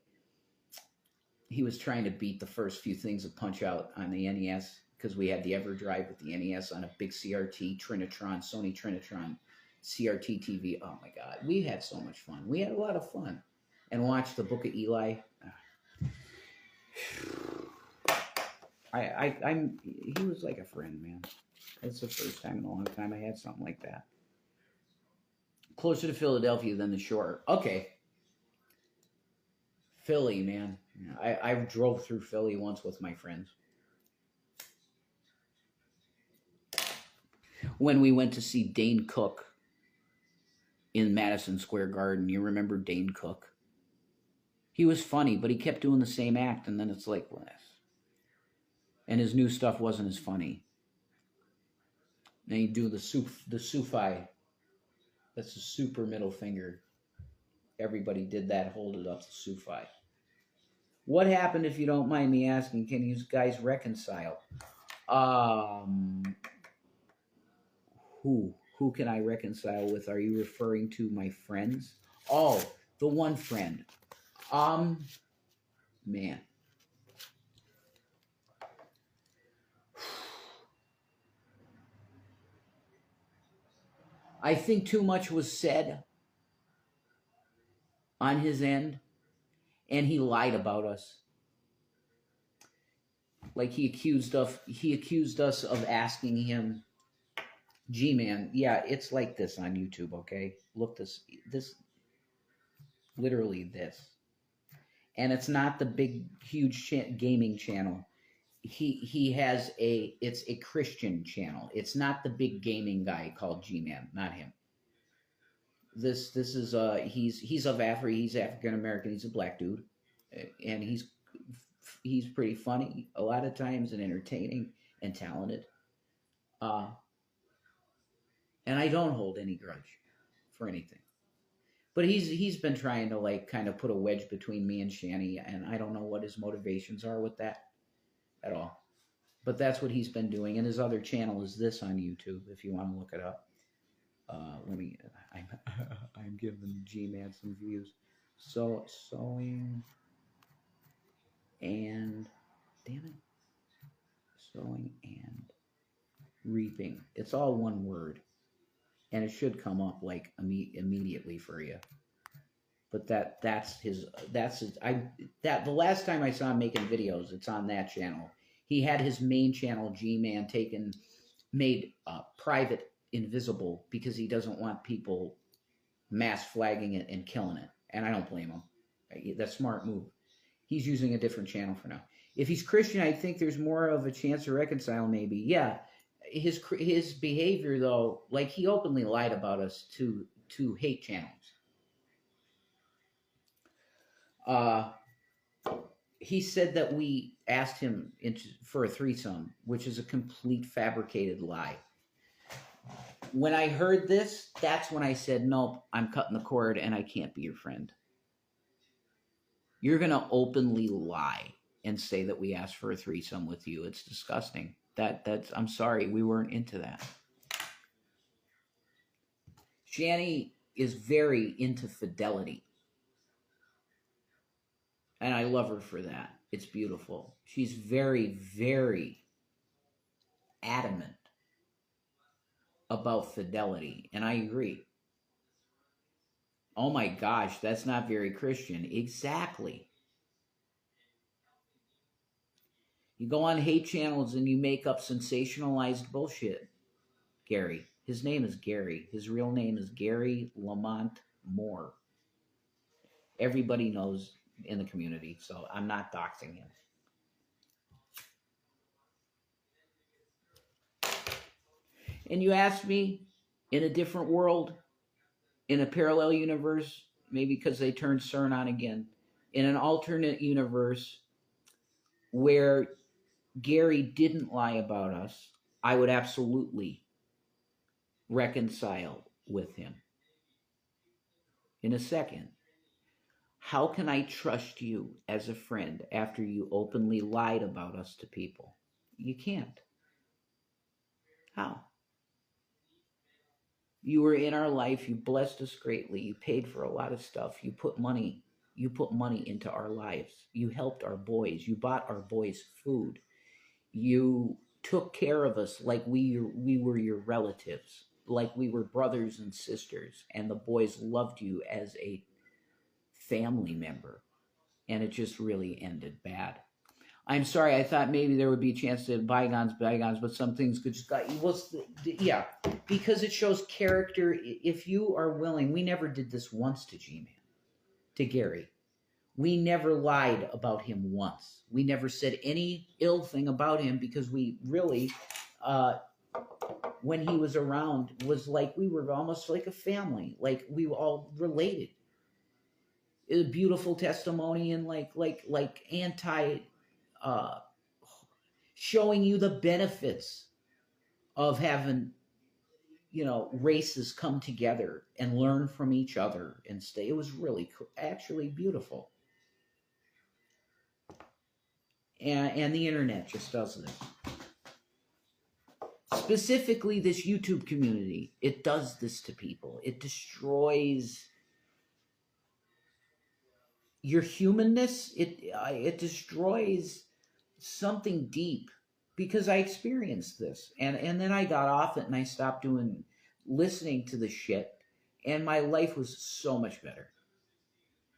he was trying to beat the first few things of Punch Out on the NES because we had the EverDrive with the NES on a big CRT Trinitron, Sony Trinitron CRT TV. Oh my God, we had so much fun. We had a lot of fun, and watched the Book of Eli. He was like a friend, man. It's the first time in a long time I had something like that. Closer to Philadelphia than the shore. Okay. Philly, man. I drove through Philly once with my friends. When we went to see Dane Cook in Madison Square Garden. You remember Dane Cook? He was funny, but he kept doing the same act, and then it's like, less. And his new stuff wasn't as funny. Then he'd do the Sufi. That's the super middle finger. Everybody did that, hold it up, the Sufi. What happened, if you don't mind me asking? Can you guys reconcile? Who can I reconcile with? Are you referring to my friends? Oh, the one friend. Man. I think too much was said on his end, and he lied about us. Like he accused us of asking him, G-Man, yeah, it's like this on YouTube, okay? Look this literally this. And it's not the big huge gaming channel. He has it's a Christian channel. It's not the big gaming guy called G-Man, not him. This is he's of Africa. He's African American. He's a black dude, and he's pretty funny a lot of times and entertaining and talented. Uh, and I don't hold any grudge for anything. But he's been trying to like kind of put a wedge between me and Shanny, and I don't know what his motivations are with that at all. But that's what he's been doing, and his other channel is this on YouTube. If you want to look it up, let me. I'm giving G-Man some views. So sewing and damn it, sewing and reaping. It's all one word, and it should come up like immediately for you. But that's his the last time I saw him making videos, it's on that channel. He had his main channel, G-Man, made private invisible because he doesn't want people mass flagging it and killing it. And I don't blame him. That's a smart move. He's using a different channel for now. If he's Christian, I think there's more of a chance to reconcile maybe. Yeah. His behavior though, like he openly lied about us to hate channels. He said that we asked him for a threesome, which is a complete fabricated lie. When I heard this, that's when I said, nope, I'm cutting the cord and I can't be your friend. You're going to openly lie and say that we asked for a threesome with you. It's disgusting. I'm sorry, we weren't into that. Shanny is very into fidelity. And I love her for that. It's beautiful. She's very, very adamant about fidelity. And I agree. Oh my gosh, that's not very Christian. Exactly. You go on hate channels and you make up sensationalized bullshit. Gary. His name is Gary. His real name is Gary Lamont Moore. Everybody knows in the community, so I'm not doxing him. And you asked me, in a different world, in a parallel universe, maybe because they turned CERN on again, in an alternate universe where Gary didn't lie about us, I would absolutely reconcile with him. In a second. How can I trust you as a friend after you openly lied about us to people? You can't. How? You were in our life. You blessed us greatly. You paid for a lot of stuff. You put money into our lives. You helped our boys. You bought our boys food. You took care of us like we were your relatives, like we were brothers and sisters, and the boys loved you as a family member. And it just really ended bad. I'm sorry. I thought maybe there would be a chance to bygones, but some things could just got. Yeah, because it shows character. If you are willing, we never did this once to G-Man, to Gary. We never lied about him once. We never said any ill thing about him because we really, when he was around, was like we were almost like a family, like we were all related. A beautiful testimony and like anti showing you the benefits of having races come together and learn from each other and stay. It was really actually beautiful. And the internet just does this. Specifically this YouTube community, it does this to people. It destroys your humanness. It destroys something deep, because I experienced this, and then I got off it and I stopped listening to the shit, and my life was so much better.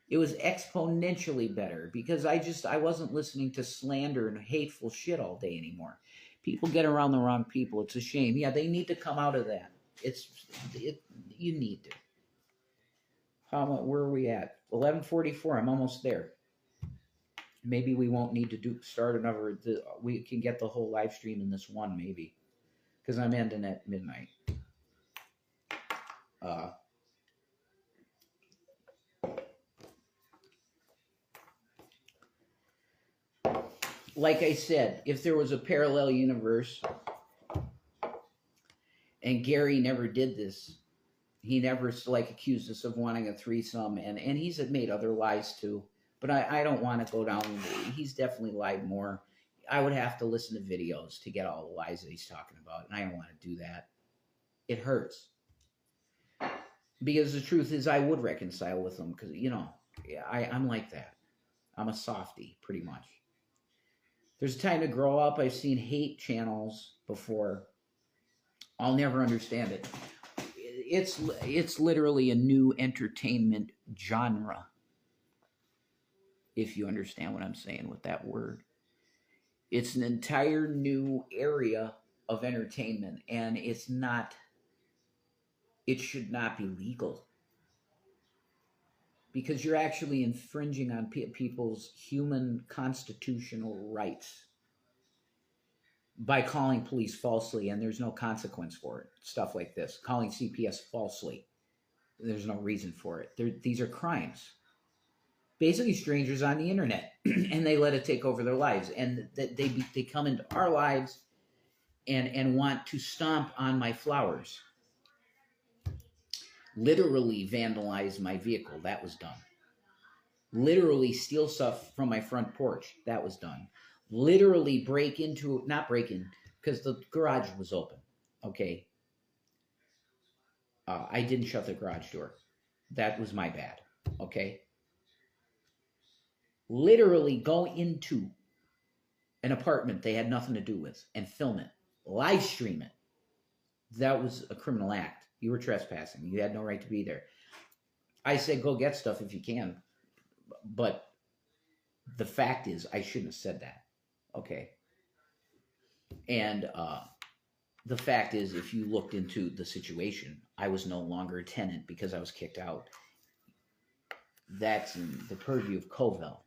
It was exponentially better because I wasn't listening to slander and hateful shit all day anymore. People get around the wrong people. It's a shame. Yeah, they need to come out of that. You need to. Where are we at? 11:44. I'm almost there. Maybe we won't need to start another. We can get the whole live stream in this one, maybe, because I'm ending at midnight. Like I said, if there was a parallel universe and Gary never did this, he never accused us of wanting a threesome, and he's made other lies too. But I don't want to go down. He's definitely lied more. I would have to listen to videos to get all the lies that he's talking about, and I don't want to do that. It hurts. Because the truth is, I would reconcile with him because, I'm like that. I'm a softie, pretty much. There's a time to grow up. I've seen hate channels before. I'll never understand it. It's literally a new entertainment genre, if you understand what I'm saying with that word. It's an entire new area of entertainment, and it should not be legal. Because you're actually infringing on people's human constitutional rights by calling police falsely, and there's no consequence for it. Stuff like this. Calling CPS falsely. There's no reason for it. These are crimes. Basically strangers on the internet, and they let it take over their lives. And they come into our lives and want to stomp on my flowers. Literally vandalize my vehicle. That was done. Literally steal stuff from my front porch. That was done. Literally not break in, because the garage was open. Okay. I didn't shut the garage door. That was my bad. Okay. Literally go into an apartment they had nothing to do with and film it. Live stream it. That was a criminal act. You were trespassing. You had no right to be there. I said go get stuff if you can. But the fact is, I shouldn't have said that. Okay. And the fact is, if you looked into the situation, I was no longer a tenant because I was kicked out. That's in the purview of Covell.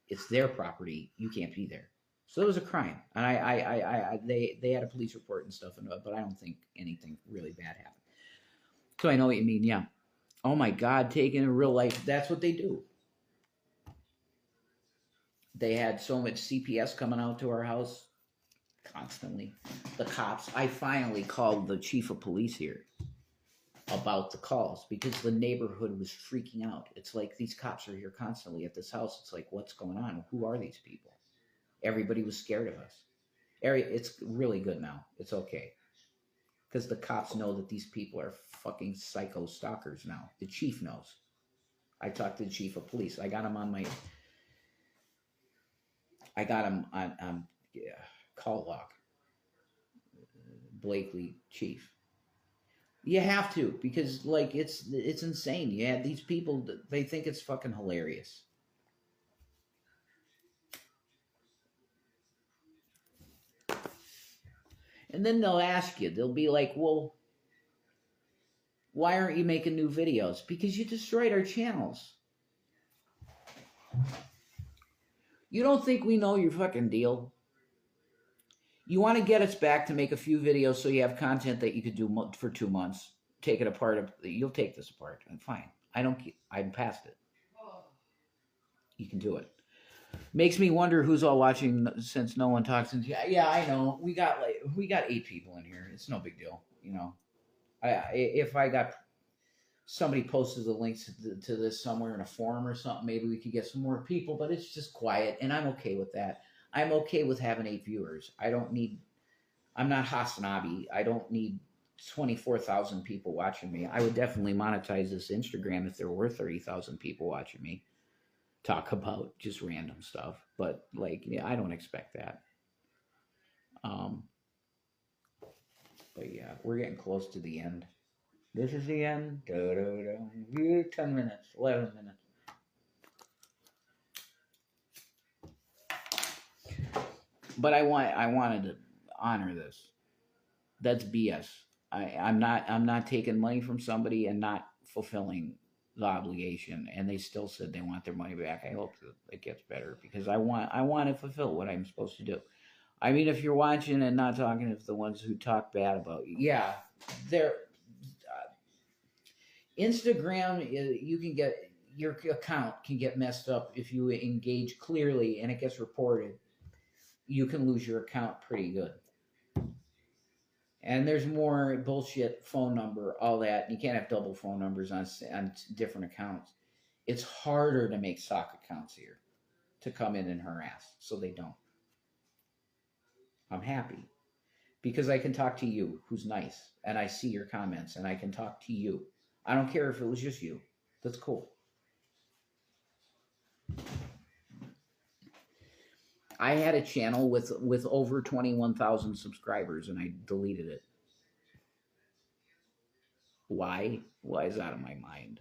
It's their property. You can't be there. So it was a crime. And they had a police report and stuff, but I don't think anything really bad happened. So I know what you mean, yeah. Oh my God, taking a real life, that's what they do. They had so much CPS coming out to our house constantly. The cops, I finally called the chief of police here about the calls because the neighborhood was freaking out. It's like these cops are here constantly at this house. It's like, what's going on? Who are these people? Everybody was scared of us. It's really good now. It's okay. Because the cops know that these people are fucking psycho stalkers now. The chief knows. I talked to the chief of police. I got him on call log. Blakely chief. You have to, because it's insane. You have these people, they think it's fucking hilarious. And then they'll ask you, they'll be like, well, why aren't you making new videos? Because you destroyed our channels. You don't think we know your fucking deal? You want to get us back to make a few videos so you have content that you could do for 2 months. Take it apart. You'll take this apart. Fine. I'm past it. You can do it. Makes me wonder who's all watching since no one talks. Yeah, I know. We got 8 people in here. It's no big deal. If I got somebody posted the links to this somewhere in a forum or something, maybe we could get some more people. But it's just quiet, and I'm okay with that. I'm okay with having 8 viewers. I'm not Hasanabi. I don't need 24,000 people watching me. I would definitely monetize this Instagram if there were 30,000 people watching me talk about just random stuff. But I don't expect that. But yeah, we're getting close to the end. This is the end. 10 minutes, 11 minutes. But I wanted to honor this. That's BS. I'm not taking money from somebody and not fulfilling the obligation, and they still said they want their money back. I hope that it gets better because I want to fulfill what I'm supposed to do. I mean, if you're watching and not talking to the ones who talk bad about you, yeah, they're Instagram. You can get your account can get messed up if you engage clearly and it gets reported. You can lose your account pretty good. And there's more bullshit phone number, all that. You can't have double phone numbers on different accounts. It's harder to make stock accounts here to come in and harass, so they don't. I'm happy because I can talk to you, who's nice, and I see your comments, and I can talk to you. I don't care if it was just you. That's cool. I had a channel with over 21,000 subscribers, and I deleted it. Why? Why is out of my mind?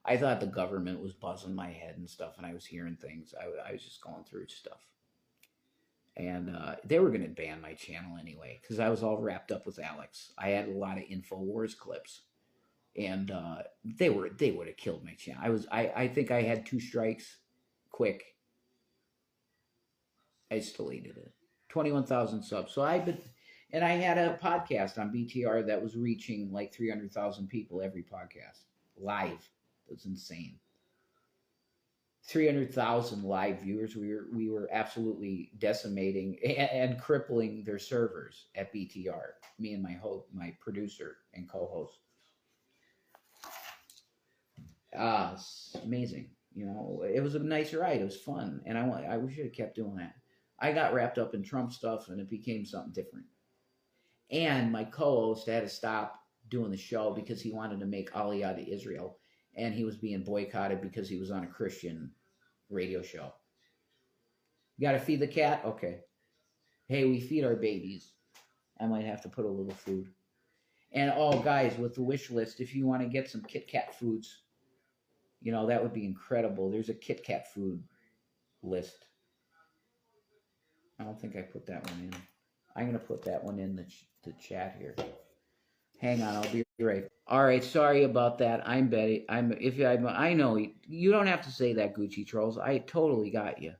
I thought the government was buzzing my head and stuff, and I was hearing things. I was just going through stuff. And they were going to ban my channel anyway because I was all wrapped up with Alex. I had a lot of InfoWars clips, and they would have killed my channel. I think I had 2 strikes, quick. I just deleted it. 21,000 subs. So and I had a podcast on BTR that was reaching like 300,000 people every podcast live. That's insane. 300,000 live viewers. We were absolutely decimating and crippling their servers at BTR. Me and my producer and co-host. It's amazing. You know, it was a nice ride. It was fun, and I should have kept doing that. I got wrapped up in Trump stuff, and it became something different. And my co-host had to stop doing the show because he wanted to make Aliyah to Israel, and he was being boycotted because he was on a Christian radio show. You got to feed the cat? Okay. Hey, we feed our babies. I might have to put a little food. And oh, guys, with the wish list, if you want to get some Kit Kat foods, you know, that would be incredible. There's a Kit Kat food list. I don't think I put that one in. I'm going to put that one in the chat here. Hang on, I'll be right. All right, sorry about that. I'm Betty. I know you don't have to say that, Gucci Trolls. I totally got you.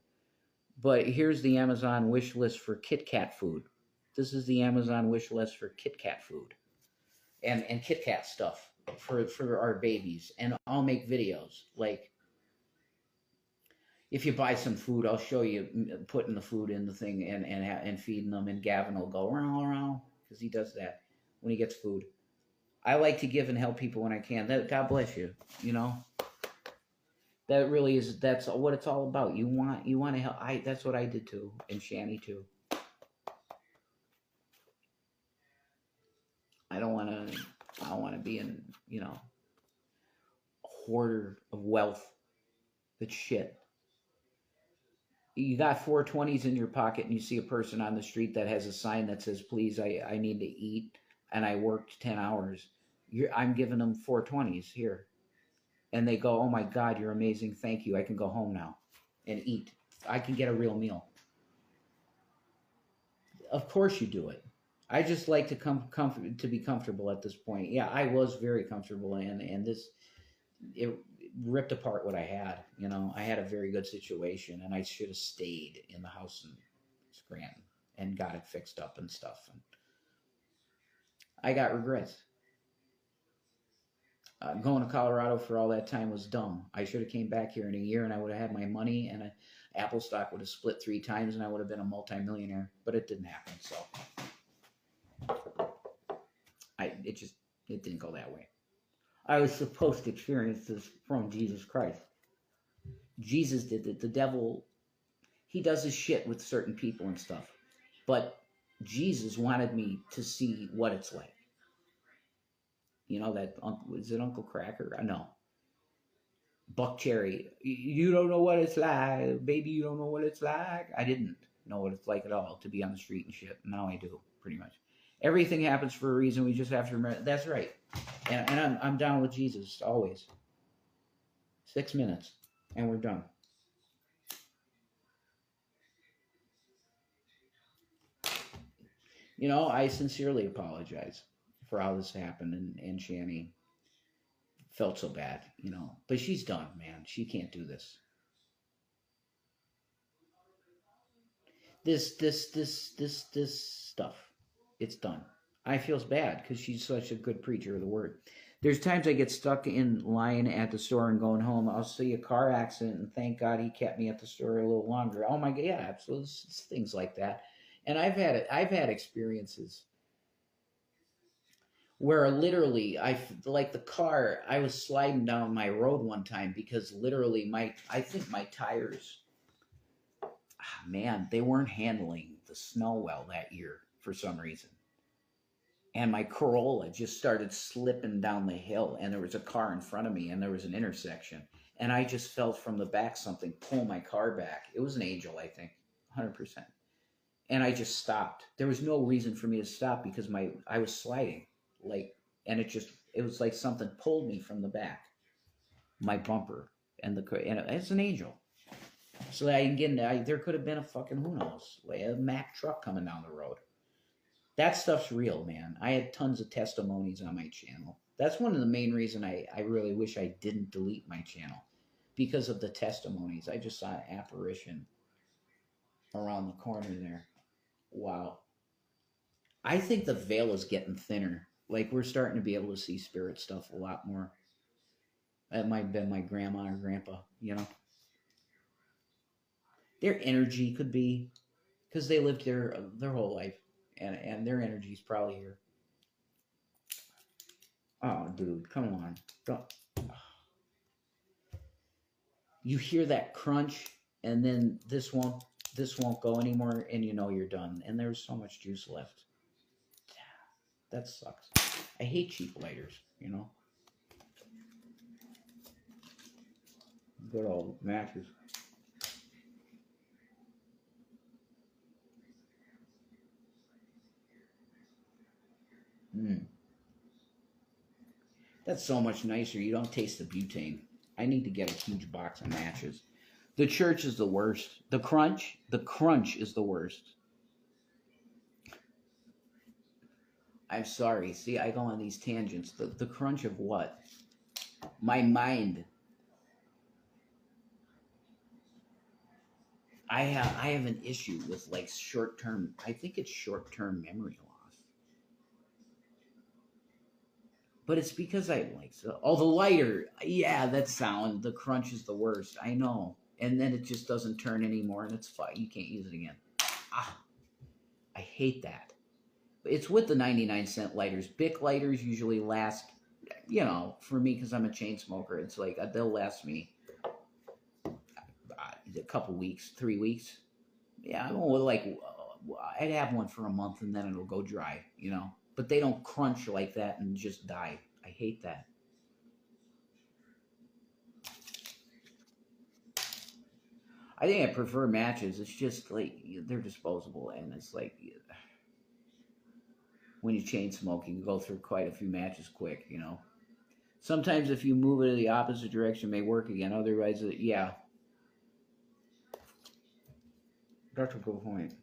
But here's the Amazon wish list for Kit Kat food. This is the Amazon wish list for Kit Kat food and Kit Kat stuff for our babies. And I'll make videos. Like, if you buy some food, I'll show you putting the food in the thing and feeding them. And Gavin will go around because he does that when he gets food. I like to give and help people when I can. God bless you. You know, that really is. That's what it's all about. You want to help. That's what I did too, and Shanny too. I don't want to be in, you know, a hoarder of wealth. That's shit. You got 420s in your pocket and you see a person on the street that has a sign that says, please, I need to eat and I worked 10 hours. I'm giving them 420s here. And they go, oh my God, you're amazing. Thank you. I can go home now and eat. I can get a real meal. Of course you do it. I just like to be comfortable at this point. Yeah, I was very comfortable and this, it ripped apart what I had. You know, I had a very good situation and I should have stayed in the house in Scranton and got it fixed up and stuff. And I got regrets. Going to Colorado for all that time was dumb. I should have came back here in a year and I would have had my money and Apple stock would have split 3 times and I would have been a multimillionaire, but it didn't happen. So it didn't go that way. I was supposed to experience this from Jesus Christ. Jesus did it. The devil, he does his shit with certain people and stuff. But Jesus wanted me to see what it's like. You know that, is it Uncle Cracker? No. Buck Cherry. You don't know what it's like. Baby, you don't know what it's like. I didn't know what it's like at all to be on the street and shit. Now I do, pretty much. Everything happens for a reason. We just have to remember. That's right. And I'm down with Jesus, always. 6 minutes, and we're done. You know, I sincerely apologize for how this happened, and Shanny felt so bad, you know. But she's done, man. She can't do this. This stuff. It's done. I feels bad because she's such a good preacher of the word. There's times I get stuck in line at the store and going home. I'll see a car accident and thank God he kept me at the store a little longer. Oh my God, yeah, absolutely, it's things like that. And I've had experiences where literally like the car. I was sliding down my road one time because literally I think my tires, man, they weren't handling the snow well that year for some reason. And my Corolla just started slipping down the hill, and there was a car in front of me, and there was an intersection, and I just felt from the back something pull my car back. It was an Angel, I think, 100%. And I just stopped. There was no reason for me to stop because I was sliding, like, and it was like something pulled me from the back, my bumper, and it's an Angel. So that I can get in there could have been a fucking, who knows, like a Mack truck coming down the road. That stuff's real, man. I had tons of testimonies on my channel. That's one of the main reasons I really wish I didn't delete my channel, because of the testimonies. I just saw an apparition around the corner there. Wow. I think the veil is getting thinner. Like, we're starting to be able to see spirit stuff a lot more. That might have been my grandma or grandpa, you know. Their energy could be, because they lived their whole life, and their energy's probably here. Oh, dude, come on. Don't. You hear that crunch, and then this won't go anymore, and you know you're done. And there's so much juice left. That sucks. I hate cheap lighters, you know. Good old matches. Mm. That's so much nicer. You don't taste the butane. I need to get a huge box of matches. The church is the worst. The crunch is the worst. I'm sorry. See, I go on these tangents. The crunch of what? My mind. I have an issue with like short term. I think it's short term memory loss. But it's because I like the lighter. Yeah, that sound. The crunch is the worst. I know. And then it just doesn't turn anymore, and it's fine. You can't use it again. Ah, I hate that. It's with the 99-cent lighters. Bic lighters usually last, you know, for me, because I'm a chain smoker, it's like they'll last me a couple weeks, 3 weeks. Yeah, I'd have one for a month, and then it'll go dry, you know. But they don't crunch like that and just die. I hate that. I think I prefer matches. It's just like they're disposable, and it's like when you chain smoke, you can go through quite a few matches quick, you know. Sometimes if you move it the opposite direction, it may work again. Otherwise, yeah. That's a good point.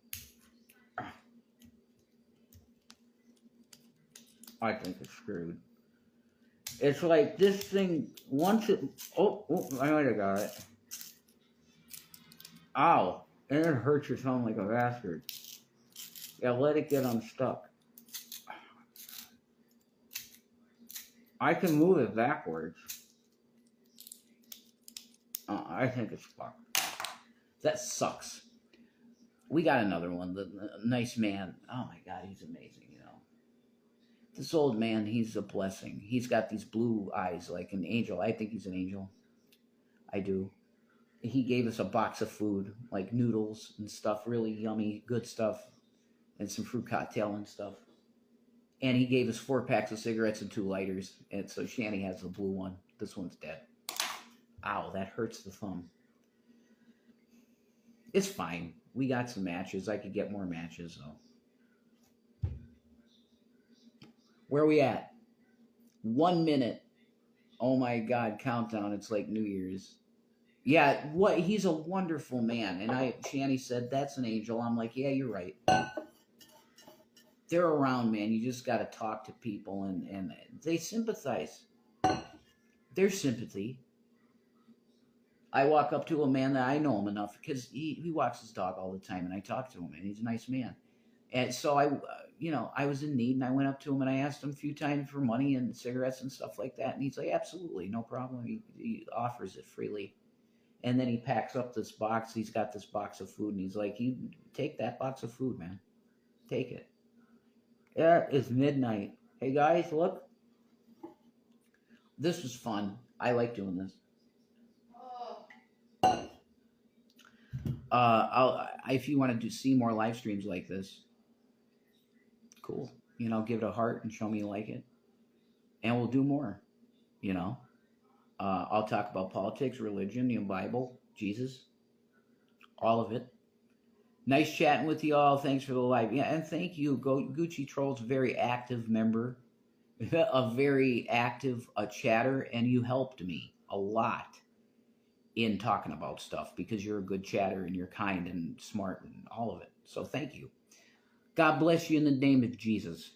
I think it's screwed. It's like this thing, once it... Oh, I might have got it. Ow. And it hurts your thumb like a bastard. Yeah, let it get unstuck. I can move it backwards. I think it's fucked. That sucks. We got another one. The nice man. Oh my God, he's amazing, you know. This old man, he's a blessing. He's got these blue eyes like an angel. I think he's an angel. I do. He gave us a box of food, like noodles and stuff, really yummy, good stuff, and some fruit cocktail and stuff. And he gave us 4 packs of cigarettes and 2 lighters. And so Shanny has the blue one. This one's dead. Ow, that hurts the thumb. It's fine. We got some matches. I could get more matches, though. Where are we at? 1 minute. Oh my God, countdown. It's like New Year's. Yeah, he's a wonderful man. And Shanny said, that's an angel. I'm like, yeah, you're right. they're around, man. You just got to talk to people, and they sympathize. There's sympathy. I walk up to a man that I know him enough because he walks his dog all the time, and I talk to him, and he's a nice man. And so I was in need, and I went up to him and I asked him a few times for money and cigarettes and stuff like that, and he's like, absolutely, no problem. He offers it freely, and then he packs up this box. He's got this box of food, and he's like, "You take that box of food, man. Take it." Yeah, it's midnight. Hey guys, look, this was fun. I like doing this. If you want to see more live streams like this, cool. Give it a heart and show me you like it, and we'll do more. I'll talk about politics, religion, the Bible, Jesus, all of it. Nice chatting with you all. Thanks for the live. Yeah, and thank you, Gucci Troll's a very active member, a very active chatter, and you helped me a lot in talking about stuff because you're a good chatter and you're kind and smart and all of it. So thank you. God bless you in the name of Jesus.